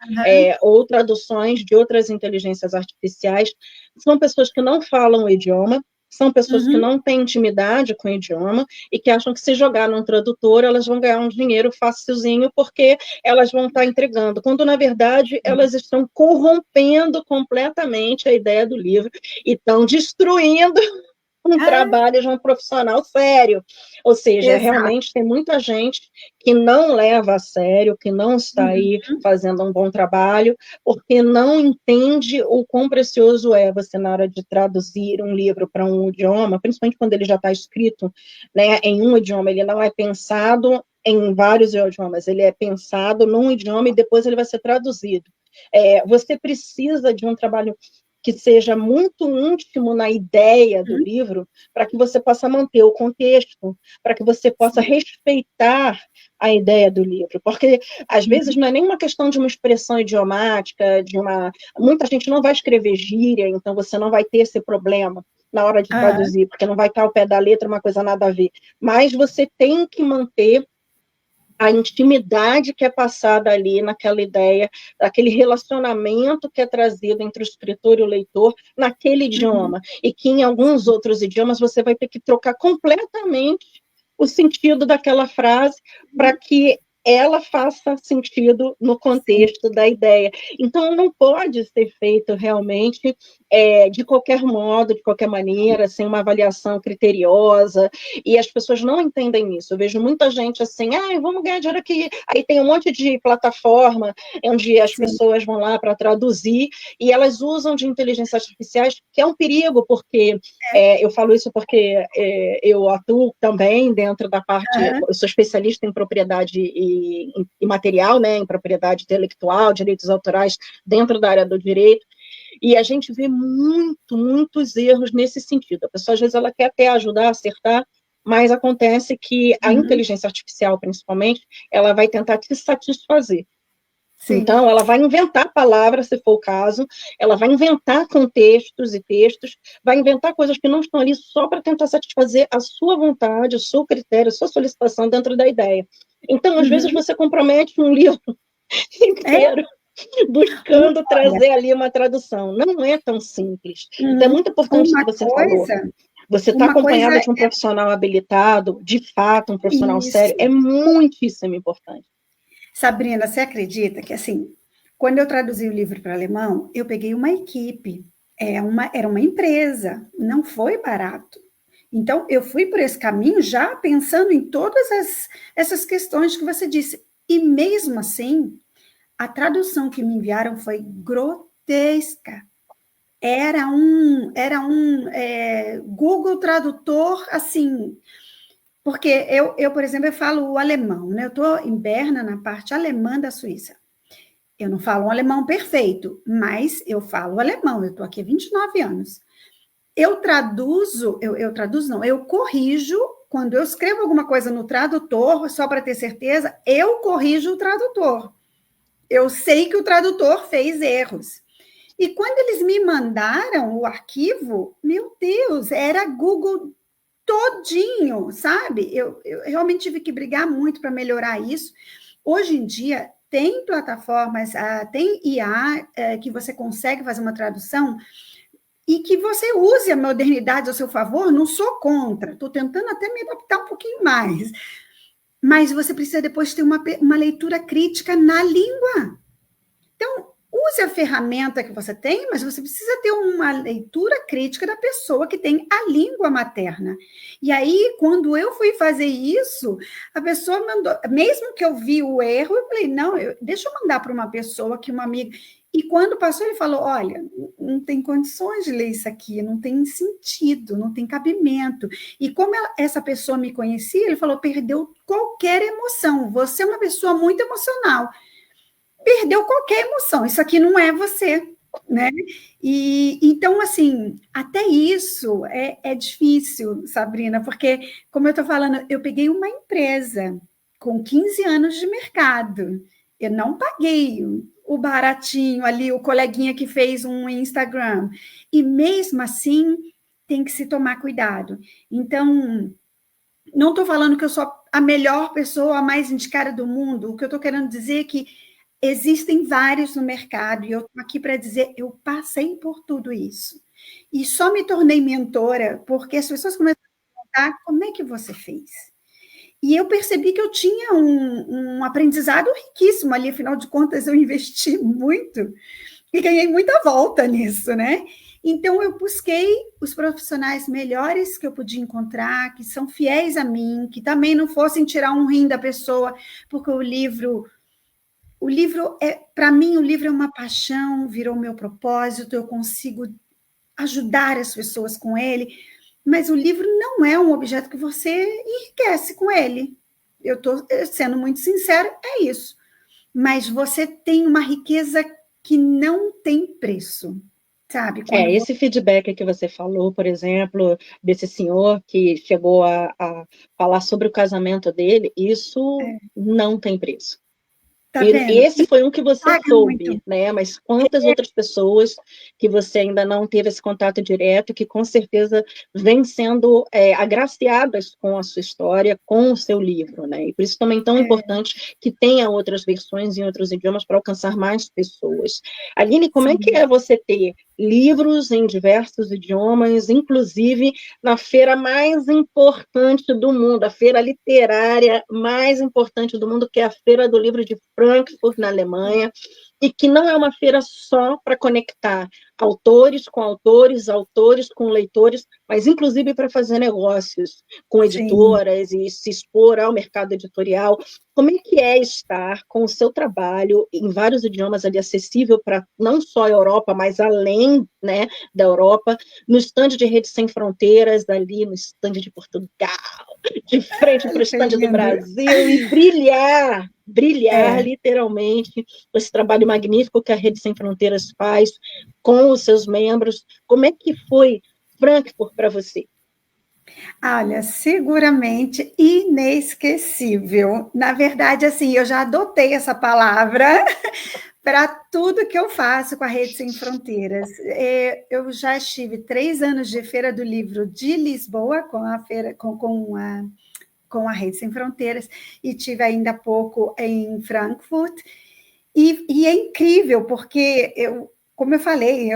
Speaker 2: ou traduções de outras inteligências artificiais. São pessoas que não falam o idioma, são pessoas que não têm intimidade com o idioma e que acham que se jogar num tradutor, elas vão ganhar um dinheiro facilzinho porque elas vão estar entregando, quando, na verdade, elas estão corrompendo completamente a ideia do livro e estão destruindo trabalho de um profissional sério. Ou seja,
Speaker 3: Exato.
Speaker 2: Realmente tem muita gente que não leva a sério, que não está aí fazendo um bom trabalho, porque não entende o quão precioso é você, na hora de traduzir um livro para um idioma, principalmente quando ele já está escrito, né, em um idioma, ele não é pensado em vários idiomas, ele é pensado num idioma e depois ele vai ser traduzido. Você precisa de um trabalho que seja muito íntimo na ideia do livro, para que você possa manter o contexto, para que você possa respeitar a ideia do livro, porque às vezes não é nem uma questão de uma expressão idiomática, muita gente não vai escrever gíria, então você não vai ter esse problema na hora de traduzir, porque não vai estar ao pé da letra uma coisa nada a ver, mas você tem que manter a intimidade que é passada ali naquela ideia, aquele relacionamento que é trazido entre o escritor e o leitor naquele idioma, e que em alguns outros idiomas você vai ter que trocar completamente o sentido daquela frase para que ela faça sentido no contexto da ideia. Então, não pode ser feito realmente de qualquer modo, de qualquer maneira, sem uma avaliação criteriosa, e as pessoas não entendem isso. Eu vejo muita gente assim, vamos ganhar dinheiro aqui. Aí tem um monte de plataforma onde as pessoas vão lá para traduzir, e elas usam de inteligência artificiais, que é um perigo, porque eu falo isso porque eu atuo também dentro da parte, eu sou especialista em propriedade e material, né, em propriedade intelectual, direitos autorais, dentro da área do direito, e a gente vê muitos erros nesse sentido. A pessoa, às vezes, ela quer até ajudar a acertar, mas acontece que a inteligência artificial, principalmente, ela vai tentar te satisfazer. Sim. Então, ela vai inventar palavras, se for o caso, ela vai inventar contextos e textos, vai inventar coisas que não estão ali só para tentar satisfazer a sua vontade, o seu critério, a sua solicitação dentro da ideia. Então, às vezes, você compromete um livro inteiro buscando trazer ali uma tradução. Não é tão simples. Então, é muito importante o que você falou. Você está acompanhada de um profissional habilitado, de fato, um profissional sério, é muitíssimo importante.
Speaker 3: Sabrina, você acredita que, assim, quando eu traduzi o livro para alemão, eu peguei uma equipe, era uma empresa, não foi barato. Então, eu fui por esse caminho já pensando em todas essas questões que você disse. E mesmo assim, a tradução que me enviaram foi grotesca. Era um Google Tradutor, assim... Porque eu, por exemplo, eu falo o alemão, né? Eu estou em Berna, na parte alemã da Suíça. Eu não falo um alemão perfeito, mas eu falo alemão. Eu estou aqui há 29 anos. Eu corrijo, quando eu escrevo alguma coisa no tradutor, só para ter certeza, eu corrijo o tradutor. Eu sei que o tradutor fez erros. E quando eles me mandaram o arquivo, meu Deus, era Google todinho, sabe? Eu realmente tive que brigar muito para melhorar isso. Hoje em dia, tem plataformas, tem IA que você consegue fazer uma tradução e que você use a modernidade ao seu favor, não sou contra, estou tentando até me adaptar um pouquinho mais. Mas você precisa depois ter uma leitura crítica na língua. Então, use a ferramenta que você tem, mas você precisa ter uma leitura crítica da pessoa que tem a língua materna. E aí, quando eu fui fazer isso, a pessoa mandou, mesmo que eu vi o erro, eu falei, não, deixa eu mandar para uma pessoa, que uma amiga... E quando passou, ele falou, olha, não tem condições de ler isso aqui, não tem sentido, não tem cabimento. E como essa pessoa me conhecia, ele falou, perdeu qualquer emoção, você é uma pessoa muito emocional. Perdeu qualquer emoção, isso aqui não é você, né? E então, assim, até isso é difícil, Sabrina, porque, como eu estou falando, eu peguei uma empresa com 15 anos de mercado, eu não paguei o baratinho ali, o coleguinha que fez um Instagram, e mesmo assim tem que se tomar cuidado. Então, não estou falando que eu sou a melhor pessoa, a mais indicada do mundo, o que eu estou querendo dizer é que existem vários no mercado, e eu estou aqui para dizer, eu passei por tudo isso. E só me tornei mentora porque as pessoas começaram a perguntar como é que você fez. E eu percebi que eu tinha um aprendizado riquíssimo ali, afinal de contas, eu investi muito e ganhei muita volta nisso, né? Então, eu busquei os profissionais melhores que eu podia encontrar, que são fiéis a mim, que também não fossem tirar um rim da pessoa, porque o livro para mim, o livro é uma paixão, virou meu propósito, eu consigo ajudar as pessoas com ele, mas o livro não é um objeto que você enriquece com ele. Eu estou sendo muito sincera, é isso. Mas você tem uma riqueza que não tem preço, sabe?
Speaker 2: Esse feedback que você falou, por exemplo, desse senhor que chegou a falar sobre o casamento dele, isso não tem preço. Tá vendo? Esse foi um que você soube, muito, né? Mas quantas outras pessoas que você ainda não teve esse contato direto, que com certeza vêm sendo agraciadas com a sua história, com o seu livro, né? E por isso também é tão importante que tenha outras versões em outros idiomas para alcançar mais pessoas. Aline, como é que é você ter livros em diversos idiomas, inclusive na feira mais importante do mundo, a feira literária mais importante do mundo, que é a Feira do Livro de Frankfurt, na Alemanha, e que não é uma feira só para conectar autores com autores, autores com leitores, mas inclusive para fazer negócios com editoras e se expor ao mercado editorial. Como é que é estar com o seu trabalho em vários idiomas ali acessível para não só a Europa, mas além, né, da Europa, no estande de Rede Sem Fronteiras, ali no estande de Portugal, de frente para o estande do Brasil, e brilhar literalmente esse trabalho magnífico que a Rede Sem Fronteiras faz com os seus membros. Como é que foi Frankfurt para você?
Speaker 3: Olha, seguramente inesquecível. Na verdade, assim, eu já adotei essa palavra para tudo que eu faço com a Rede Sem Fronteiras. Eu já estive 3 anos de Feira do Livro de Lisboa com a feira, com a Rede Sem Fronteiras, e tive ainda há pouco em Frankfurt. E é incrível, porque, como eu falei,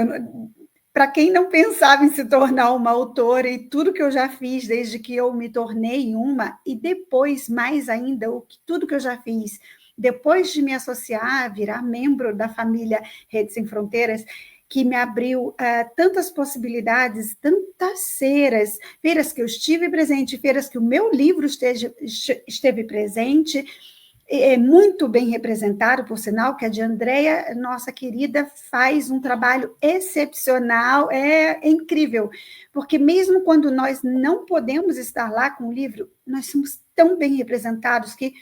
Speaker 3: para quem não pensava em se tornar uma autora, e tudo que eu já fiz desde que eu me tornei uma, e depois, mais ainda, tudo que eu já fiz, depois de me associar, virar membro da família Rede Sem Fronteiras, que me abriu tantas possibilidades, tantas feiras que eu estive presente, feiras que o meu livro esteve presente, muito bem representado, por sinal, que a de Andréia, nossa querida, faz um trabalho excepcional, é incrível, porque mesmo quando nós não podemos estar lá com o livro, nós somos tão bem representados que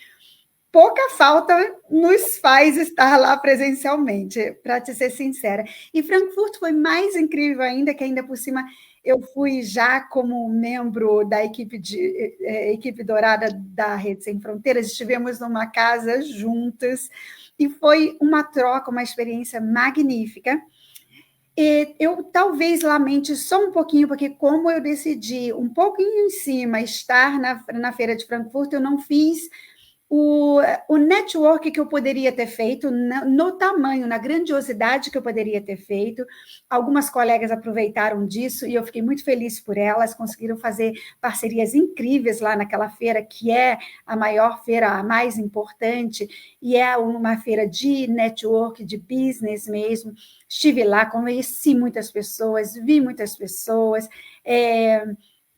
Speaker 3: pouca falta nos faz estar lá presencialmente, para te ser sincera. E Frankfurt foi mais incrível ainda, que ainda por cima eu fui já como membro da equipe dourada da Rede Sem Fronteiras, estivemos numa casa juntas, e foi uma troca, uma experiência magnífica. E eu talvez lamente só um pouquinho, porque como eu decidi um pouquinho em cima estar na Feira de Frankfurt, eu não fiz o network que eu poderia ter feito, no tamanho, na grandiosidade que eu poderia ter feito. Algumas colegas aproveitaram disso e eu fiquei muito feliz por elas, conseguiram fazer parcerias incríveis lá naquela feira, que é a maior feira, a mais importante, e é uma feira de network, de business mesmo. Estive lá, conheci muitas pessoas, vi muitas pessoas,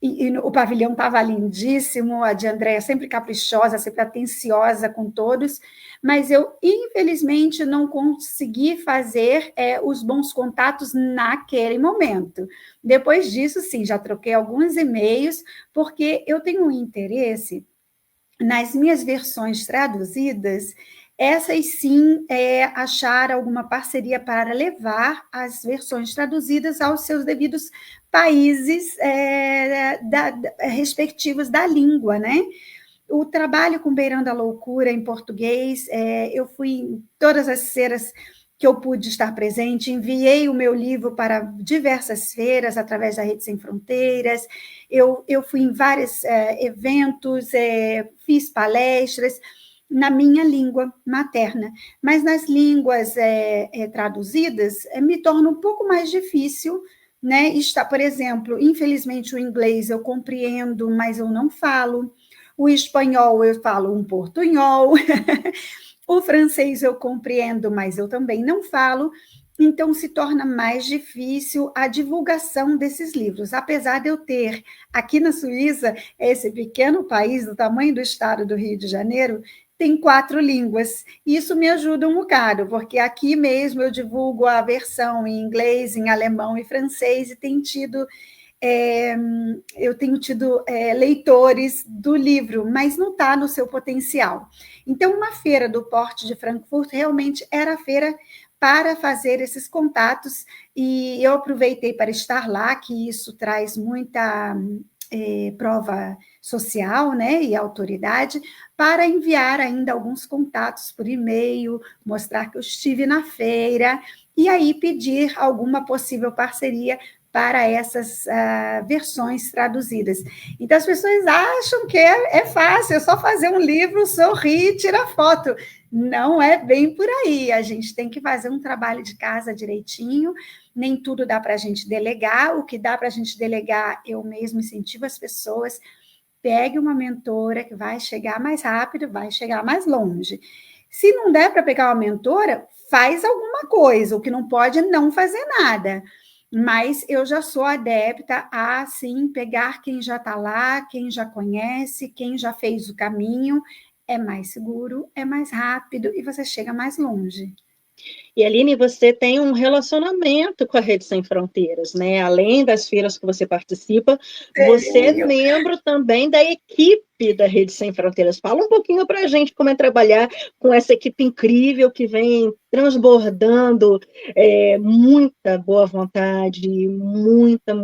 Speaker 3: e o pavilhão estava lindíssimo, a de Andréia sempre caprichosa, sempre atenciosa com todos, mas eu, infelizmente, não consegui fazer os bons contatos naquele momento. Depois disso, sim, já troquei alguns e-mails, porque eu tenho um interesse nas minhas versões traduzidas, essas sim, achar alguma parceria para levar as versões traduzidas aos seus devidos países respectivos da língua, né? O trabalho com Beirando a Loucura em português, eu fui em todas as feiras que eu pude estar presente, enviei o meu livro para diversas feiras através da Rede Sem Fronteiras, eu fui em vários eventos, fiz palestras na minha língua materna, mas nas línguas traduzidas me torna um pouco mais difícil, né? Está, por exemplo, infelizmente o inglês eu compreendo, mas eu não falo. O espanhol eu falo um portunhol. O francês eu compreendo, mas eu também não falo. Então, se torna mais difícil a divulgação desses livros. Apesar de eu ter, aqui na Suíça, esse pequeno país do tamanho do estado do Rio de Janeiro, tem 4 línguas. Isso me ajuda um bocado, porque aqui mesmo eu divulgo a versão em inglês, em alemão e francês, e eu tenho tido leitores do livro, mas não está no seu potencial. Então, uma feira do porte de Frankfurt realmente era a feira para fazer esses contatos, e eu aproveitei para estar lá, que isso traz muita prova social, né, e autoridade, para enviar ainda alguns contatos por e-mail, mostrar que eu estive na feira, e aí pedir alguma possível parceria para essas versões traduzidas. Então, as pessoas acham que é fácil, é só fazer um livro, sorrir e tirar foto. Não é bem por aí, a gente tem que fazer um trabalho de casa direitinho, nem tudo dá para a gente delegar, o que dá para a gente delegar, eu mesmo incentivo as pessoas, pegue uma mentora que vai chegar mais rápido, vai chegar mais longe. Se não der para pegar uma mentora, faz alguma coisa, o que não pode é não fazer nada. Mas eu já sou adepta a, sim, pegar quem já está lá, quem já conhece, quem já fez o caminho. É mais seguro, é mais rápido e você chega mais longe.
Speaker 2: E, Aline, você tem um relacionamento com a Rede Sem Fronteiras, né? Além das feiras que você participa, você é membro também da equipe da Rede Sem Fronteiras. Fala um pouquinho para a gente como é trabalhar com essa equipe incrível que vem transbordando muita boa vontade, muita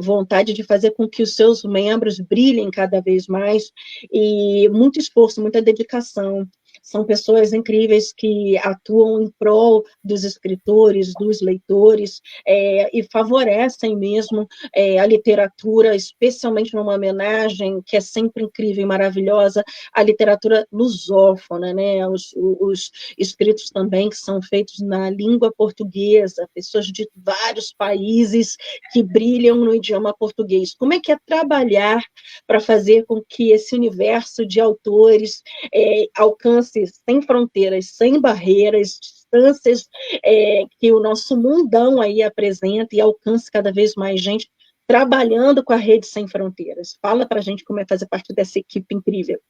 Speaker 2: vontade de fazer com que os seus membros brilhem cada vez mais, e muito esforço, muita dedicação. São pessoas incríveis que atuam em prol dos escritores, dos leitores, e favorecem mesmo a literatura, especialmente numa homenagem que é sempre incrível e maravilhosa, a literatura lusófona, né? Os escritos também que são feitos na língua portuguesa, pessoas de vários países que brilham no idioma português. Como é que é trabalhar para fazer com que esse universo de autores alcance sem fronteiras, sem barreiras, distâncias que o nosso mundão aí apresenta e alcance cada vez mais gente trabalhando com a Rede Sem Fronteiras? Fala para a gente como é fazer parte dessa equipe incrível.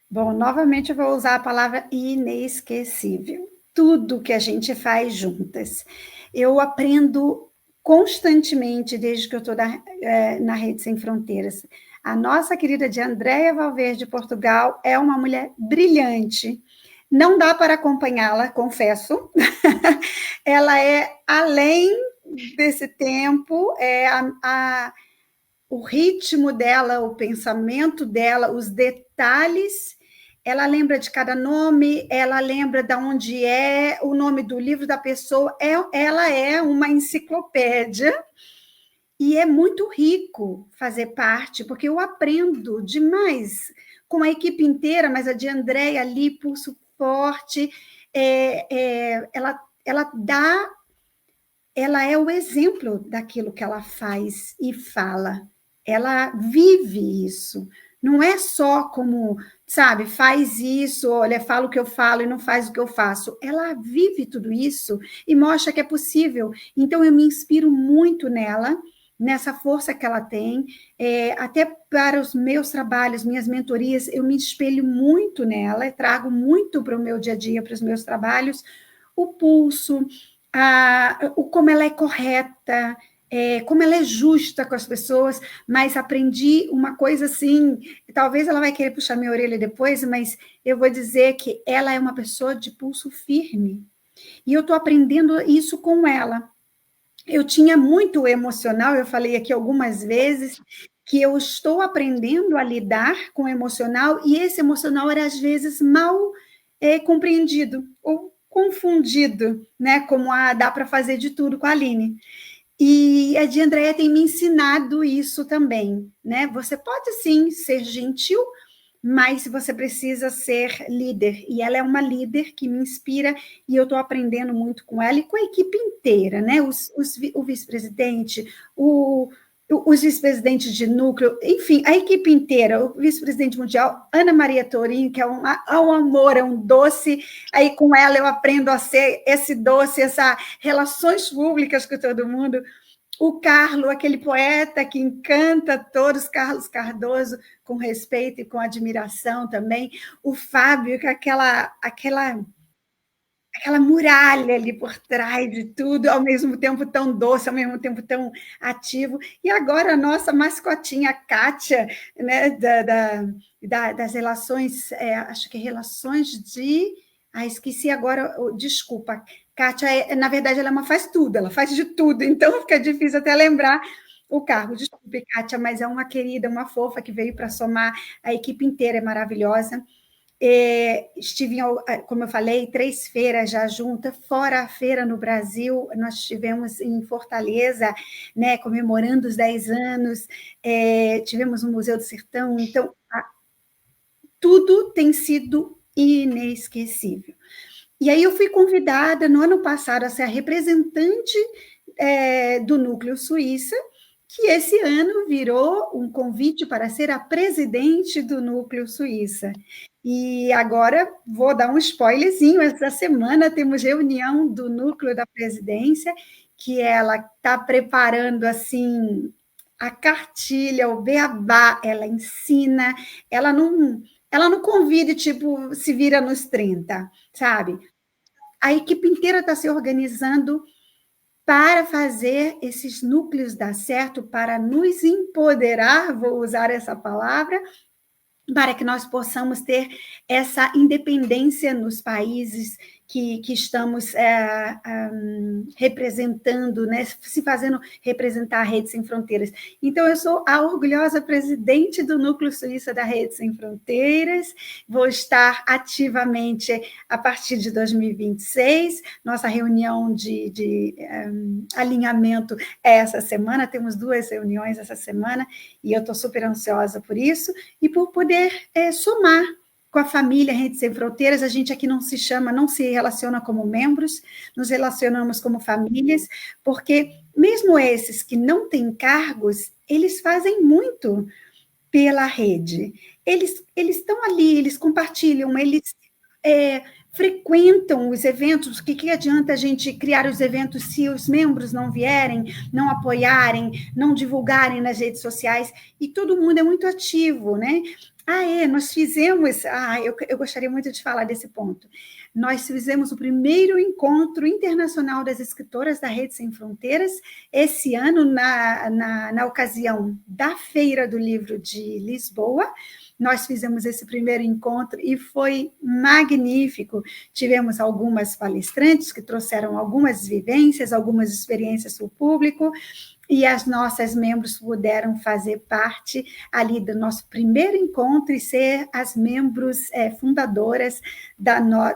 Speaker 3: Bom, novamente eu vou usar a palavra inesquecível. Tudo que a gente faz juntas. Eu aprendo constantemente desde que eu estou na Rede Sem Fronteiras. A nossa querida de Andréia Valverde, de Portugal, é uma mulher brilhante. Não dá para acompanhá-la, confesso. Ela é além desse tempo, o ritmo dela, o pensamento dela, os detalhes. Ela lembra de cada nome, ela lembra de onde é, o nome do livro da pessoa. Ela é uma enciclopédia. E é muito rico fazer parte, porque eu aprendo demais com a equipe inteira, mas a de Andréia ali, pulso forte, ela é o exemplo daquilo que ela faz e fala. Ela vive isso. Não é só como, sabe, faz isso, olha, fala o que eu falo e não faz o que eu faço. Ela vive tudo isso e mostra que é possível. Então, eu me inspiro muito nela, nessa força que ela tem, até para os meus trabalhos, minhas mentorias, eu me espelho muito nela, trago muito para o meu dia a dia, para os meus trabalhos, o pulso, como ela é correta, como ela é justa com as pessoas, mas aprendi uma coisa assim, talvez ela vai querer puxar minha orelha depois, mas eu vou dizer que ela é uma pessoa de pulso firme, e eu estou aprendendo isso com ela. Eu tinha muito emocional, eu falei aqui algumas vezes, que eu estou aprendendo a lidar com o emocional, e esse emocional era, às vezes, mal compreendido, ou confundido, né? Como dá para fazer de tudo com a Aline. E a de Andréia tem me ensinado isso também, né? Você pode, sim, ser gentil, mas você precisa ser líder, e ela é uma líder que me inspira, e eu estou aprendendo muito com ela e com a equipe inteira, né? O vice-presidente, os vice-presidentes de núcleo, enfim, a equipe inteira, o vice-presidente mundial, Ana Maria Torinho, que é um amor, é um doce, aí com ela eu aprendo a ser esse doce, essas relações públicas com todo mundo. O Carlos, aquele poeta que encanta todos, Carlos Cardoso, com respeito e com admiração também. O Fábio, com aquela muralha ali por trás de tudo, ao mesmo tempo tão doce, ao mesmo tempo tão ativo. E agora a nossa mascotinha, a Kátia, né, das relações, acho que relações de... esqueci agora, desculpa. Kátia, na verdade, ela faz tudo, ela faz de tudo, então fica difícil até lembrar o cargo. Desculpe, Kátia, mas é uma querida, uma fofa que veio para somar, a equipe inteira é maravilhosa. Estive, como eu falei, 3 feiras já juntas, fora a feira no Brasil, nós estivemos em Fortaleza, né, comemorando os 10 anos, tivemos no Museu do Sertão, então tudo tem sido inesquecível. E aí eu fui convidada no ano passado a ser a representante do Núcleo Suíça, que esse ano virou um convite para ser a presidente do Núcleo Suíça. E agora vou dar um spoilerzinho, essa semana temos reunião do Núcleo da Presidência, que ela está preparando, assim, a cartilha, o beabá, ela ensina, ela não convida, tipo, se vira nos 30, sabe? A equipe inteira está se organizando para fazer esses núcleos dar certo, para nos empoderar, vou usar essa palavra, para que nós possamos ter essa independência nos países que estamos representando, né, se fazendo representar a Rede Sem Fronteiras. Então, eu sou a orgulhosa presidente do Núcleo Suíça da Rede Sem Fronteiras, vou estar ativamente a partir de 2026, nossa reunião de alinhamento é essa semana, temos 2 reuniões essa semana, e eu estou super ansiosa por isso, e por poder somar com a família Rede Sem Fronteiras. A gente aqui não se relaciona como membros, nos relacionamos como famílias, porque mesmo esses que não têm cargos, eles fazem muito pela rede. Eles estão ali, eles compartilham, eles frequentam os eventos. O que adianta a gente criar os eventos se os membros não vierem, não apoiarem, não divulgarem nas redes sociais? E todo mundo é muito ativo, né? Nós fizemos... eu gostaria muito de falar desse ponto. Nós fizemos o primeiro encontro internacional das escritoras da Rede Sem Fronteiras, esse ano, na ocasião da Feira do Livro de Lisboa. Nós fizemos esse primeiro encontro e foi magnífico. Tivemos algumas palestrantes que trouxeram algumas vivências, algumas experiências para o público, e as nossas membros puderam fazer parte ali do nosso primeiro encontro e ser as membros fundadoras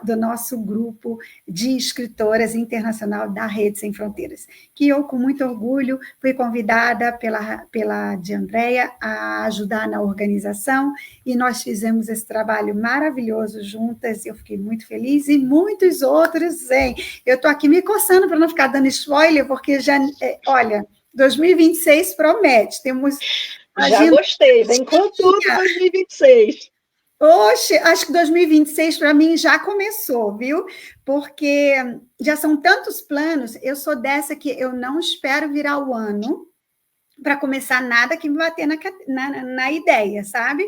Speaker 3: do nosso grupo de escritoras internacional da Rede Sem Fronteiras, que eu, com muito orgulho, fui convidada pela de Andréia a ajudar na organização, e nós fizemos esse trabalho maravilhoso juntas, eu fiquei muito feliz, e muitos outros, hein? Eu estou aqui me coçando para não ficar dando spoiler, porque já, olha... 2026 promete, temos...
Speaker 2: Já gostei, vem com tudo 2026.
Speaker 3: Oxe, acho que 2026 para mim já começou, viu? Porque já são tantos planos, eu sou dessa que eu não espero virar o ano para começar nada que me bater na ideia, sabe?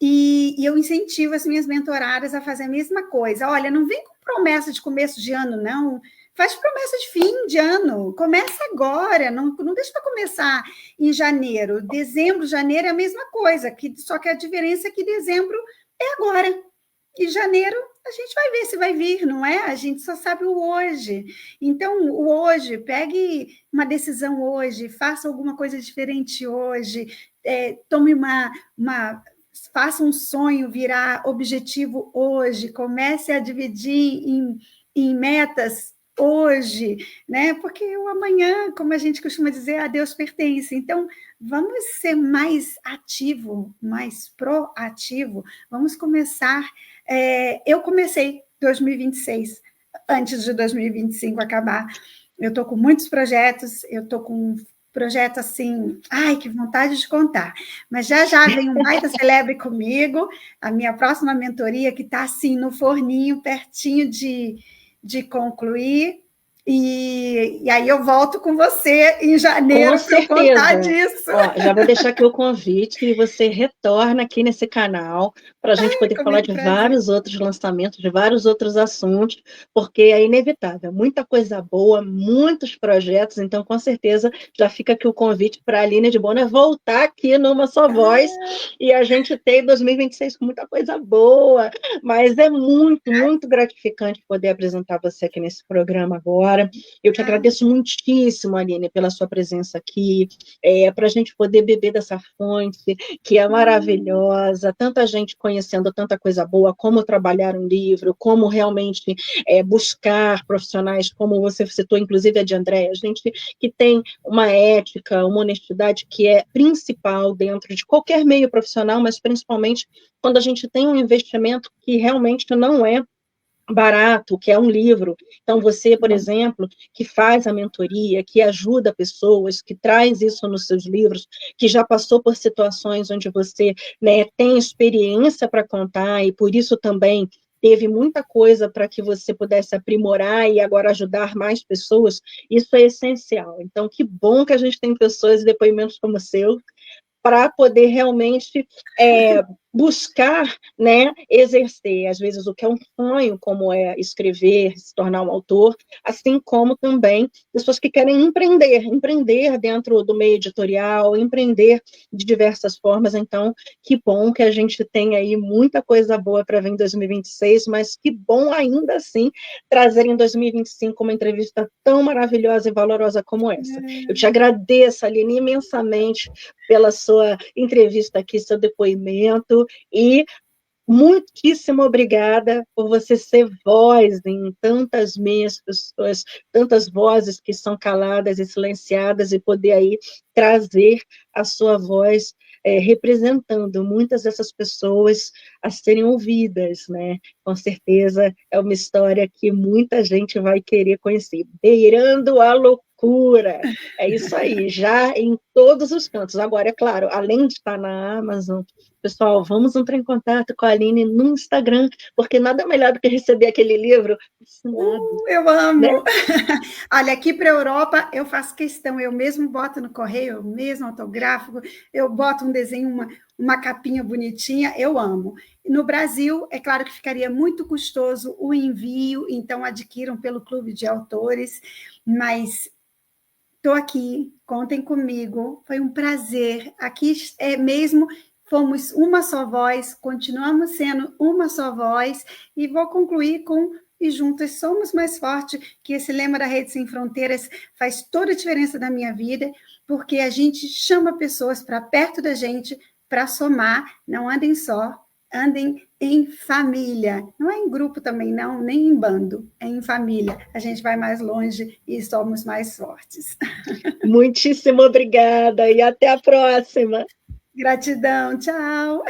Speaker 3: E eu incentivo as minhas mentoradas a fazer a mesma coisa. Olha, não vem com promessa de começo de ano, não. Faz promessa de fim de ano, começa agora, não deixa para começar em janeiro. Dezembro, janeiro é a mesma coisa, só que a diferença é que dezembro é agora. E janeiro a gente vai ver se vai vir, não é? A gente só sabe o hoje. Então, o hoje, pegue uma decisão hoje, faça alguma coisa diferente hoje, tome faça um sonho virar objetivo hoje, comece a dividir em metas hoje, né? Porque o amanhã, como a gente costuma dizer, a Deus pertence. Então, vamos ser mais ativo, mais proativo. Vamos começar... eu comecei 2026, antes de 2025 acabar. Eu estou com muitos projetos, eu estou com um projeto assim... Ai, que vontade de contar. Mas já vem um baita celebre comigo, a minha próxima mentoria, que está assim no forninho, pertinho de concluir, e aí eu volto com você em janeiro para contar disso.
Speaker 2: Ó, já vou deixar aqui o convite e você retorna aqui nesse canal para a gente poder falar de vários outros lançamentos, de vários outros assuntos, porque é inevitável, muita coisa boa, muitos projetos, então com certeza já fica aqui o convite para a Aline de Bona voltar aqui numa só voz, e a gente ter 2026 com muita coisa boa, mas é muito, muito gratificante poder apresentar você aqui nesse programa agora. Eu te agradeço muitíssimo, Aline, pela sua presença aqui, para a gente poder beber dessa fonte, que é maravilhosa, tanta gente conhecendo tanta coisa boa, como trabalhar um livro, como realmente buscar profissionais, como você citou, inclusive a de Andréia, gente que tem uma ética, uma honestidade que é principal dentro de qualquer meio profissional, mas principalmente quando a gente tem um investimento que realmente não é barato, que é um livro. Então, você, por exemplo, que faz a mentoria, que ajuda pessoas, que traz isso nos seus livros, que já passou por situações onde você, né, tem experiência para contar, e por isso também teve muita coisa para que você pudesse aprimorar e agora ajudar mais pessoas, isso é essencial. Então, que bom que a gente tem pessoas e depoimentos como o seu, para poder realmente buscar, né, exercer, às vezes, o que é um sonho, como é escrever, se tornar um autor, assim como também pessoas que querem empreender dentro do meio editorial, empreender de diversas formas. Então, que bom que a gente tem aí muita coisa boa para vir em 2026, mas que bom ainda assim trazer em 2025 uma entrevista tão maravilhosa e valorosa como essa. Eu te agradeço, Aline, imensamente pela sua entrevista aqui, seu depoimento, e muitíssimo obrigada por você ser voz em tantas minhas pessoas, tantas vozes que são caladas e silenciadas, e poder aí trazer a sua voz representando muitas dessas pessoas a serem ouvidas, né? Com certeza é uma história que muita gente vai querer conhecer. Beirando a loucura. É isso aí, já em todos os cantos. Agora, é claro, além de estar na Amazon, pessoal, vamos entrar em contato com a Aline no Instagram, porque nada melhor do que receber aquele livro assinado.
Speaker 3: Eu amo!
Speaker 2: Né?
Speaker 3: Olha, aqui para a Europa, eu faço questão, eu mesmo boto no correio, eu mesmo autográfico, eu boto um desenho, uma capinha bonitinha, eu amo. No Brasil, é claro que ficaria muito custoso o envio, então adquiram pelo Clube de Autores, mas estou aqui, contem comigo, foi um prazer. Aqui é mesmo, fomos uma só voz, continuamos sendo uma só voz, e vou concluir com "E juntas somos mais fortes", que esse lema da Rede Sem Fronteiras faz toda a diferença na minha vida, porque a gente chama pessoas para perto da gente, para somar, não andem só, andem em família, não é em grupo também não, nem em bando, é em família, a gente vai mais longe e somos mais fortes.
Speaker 2: Muitíssimo obrigada e até a próxima.
Speaker 3: Gratidão, tchau!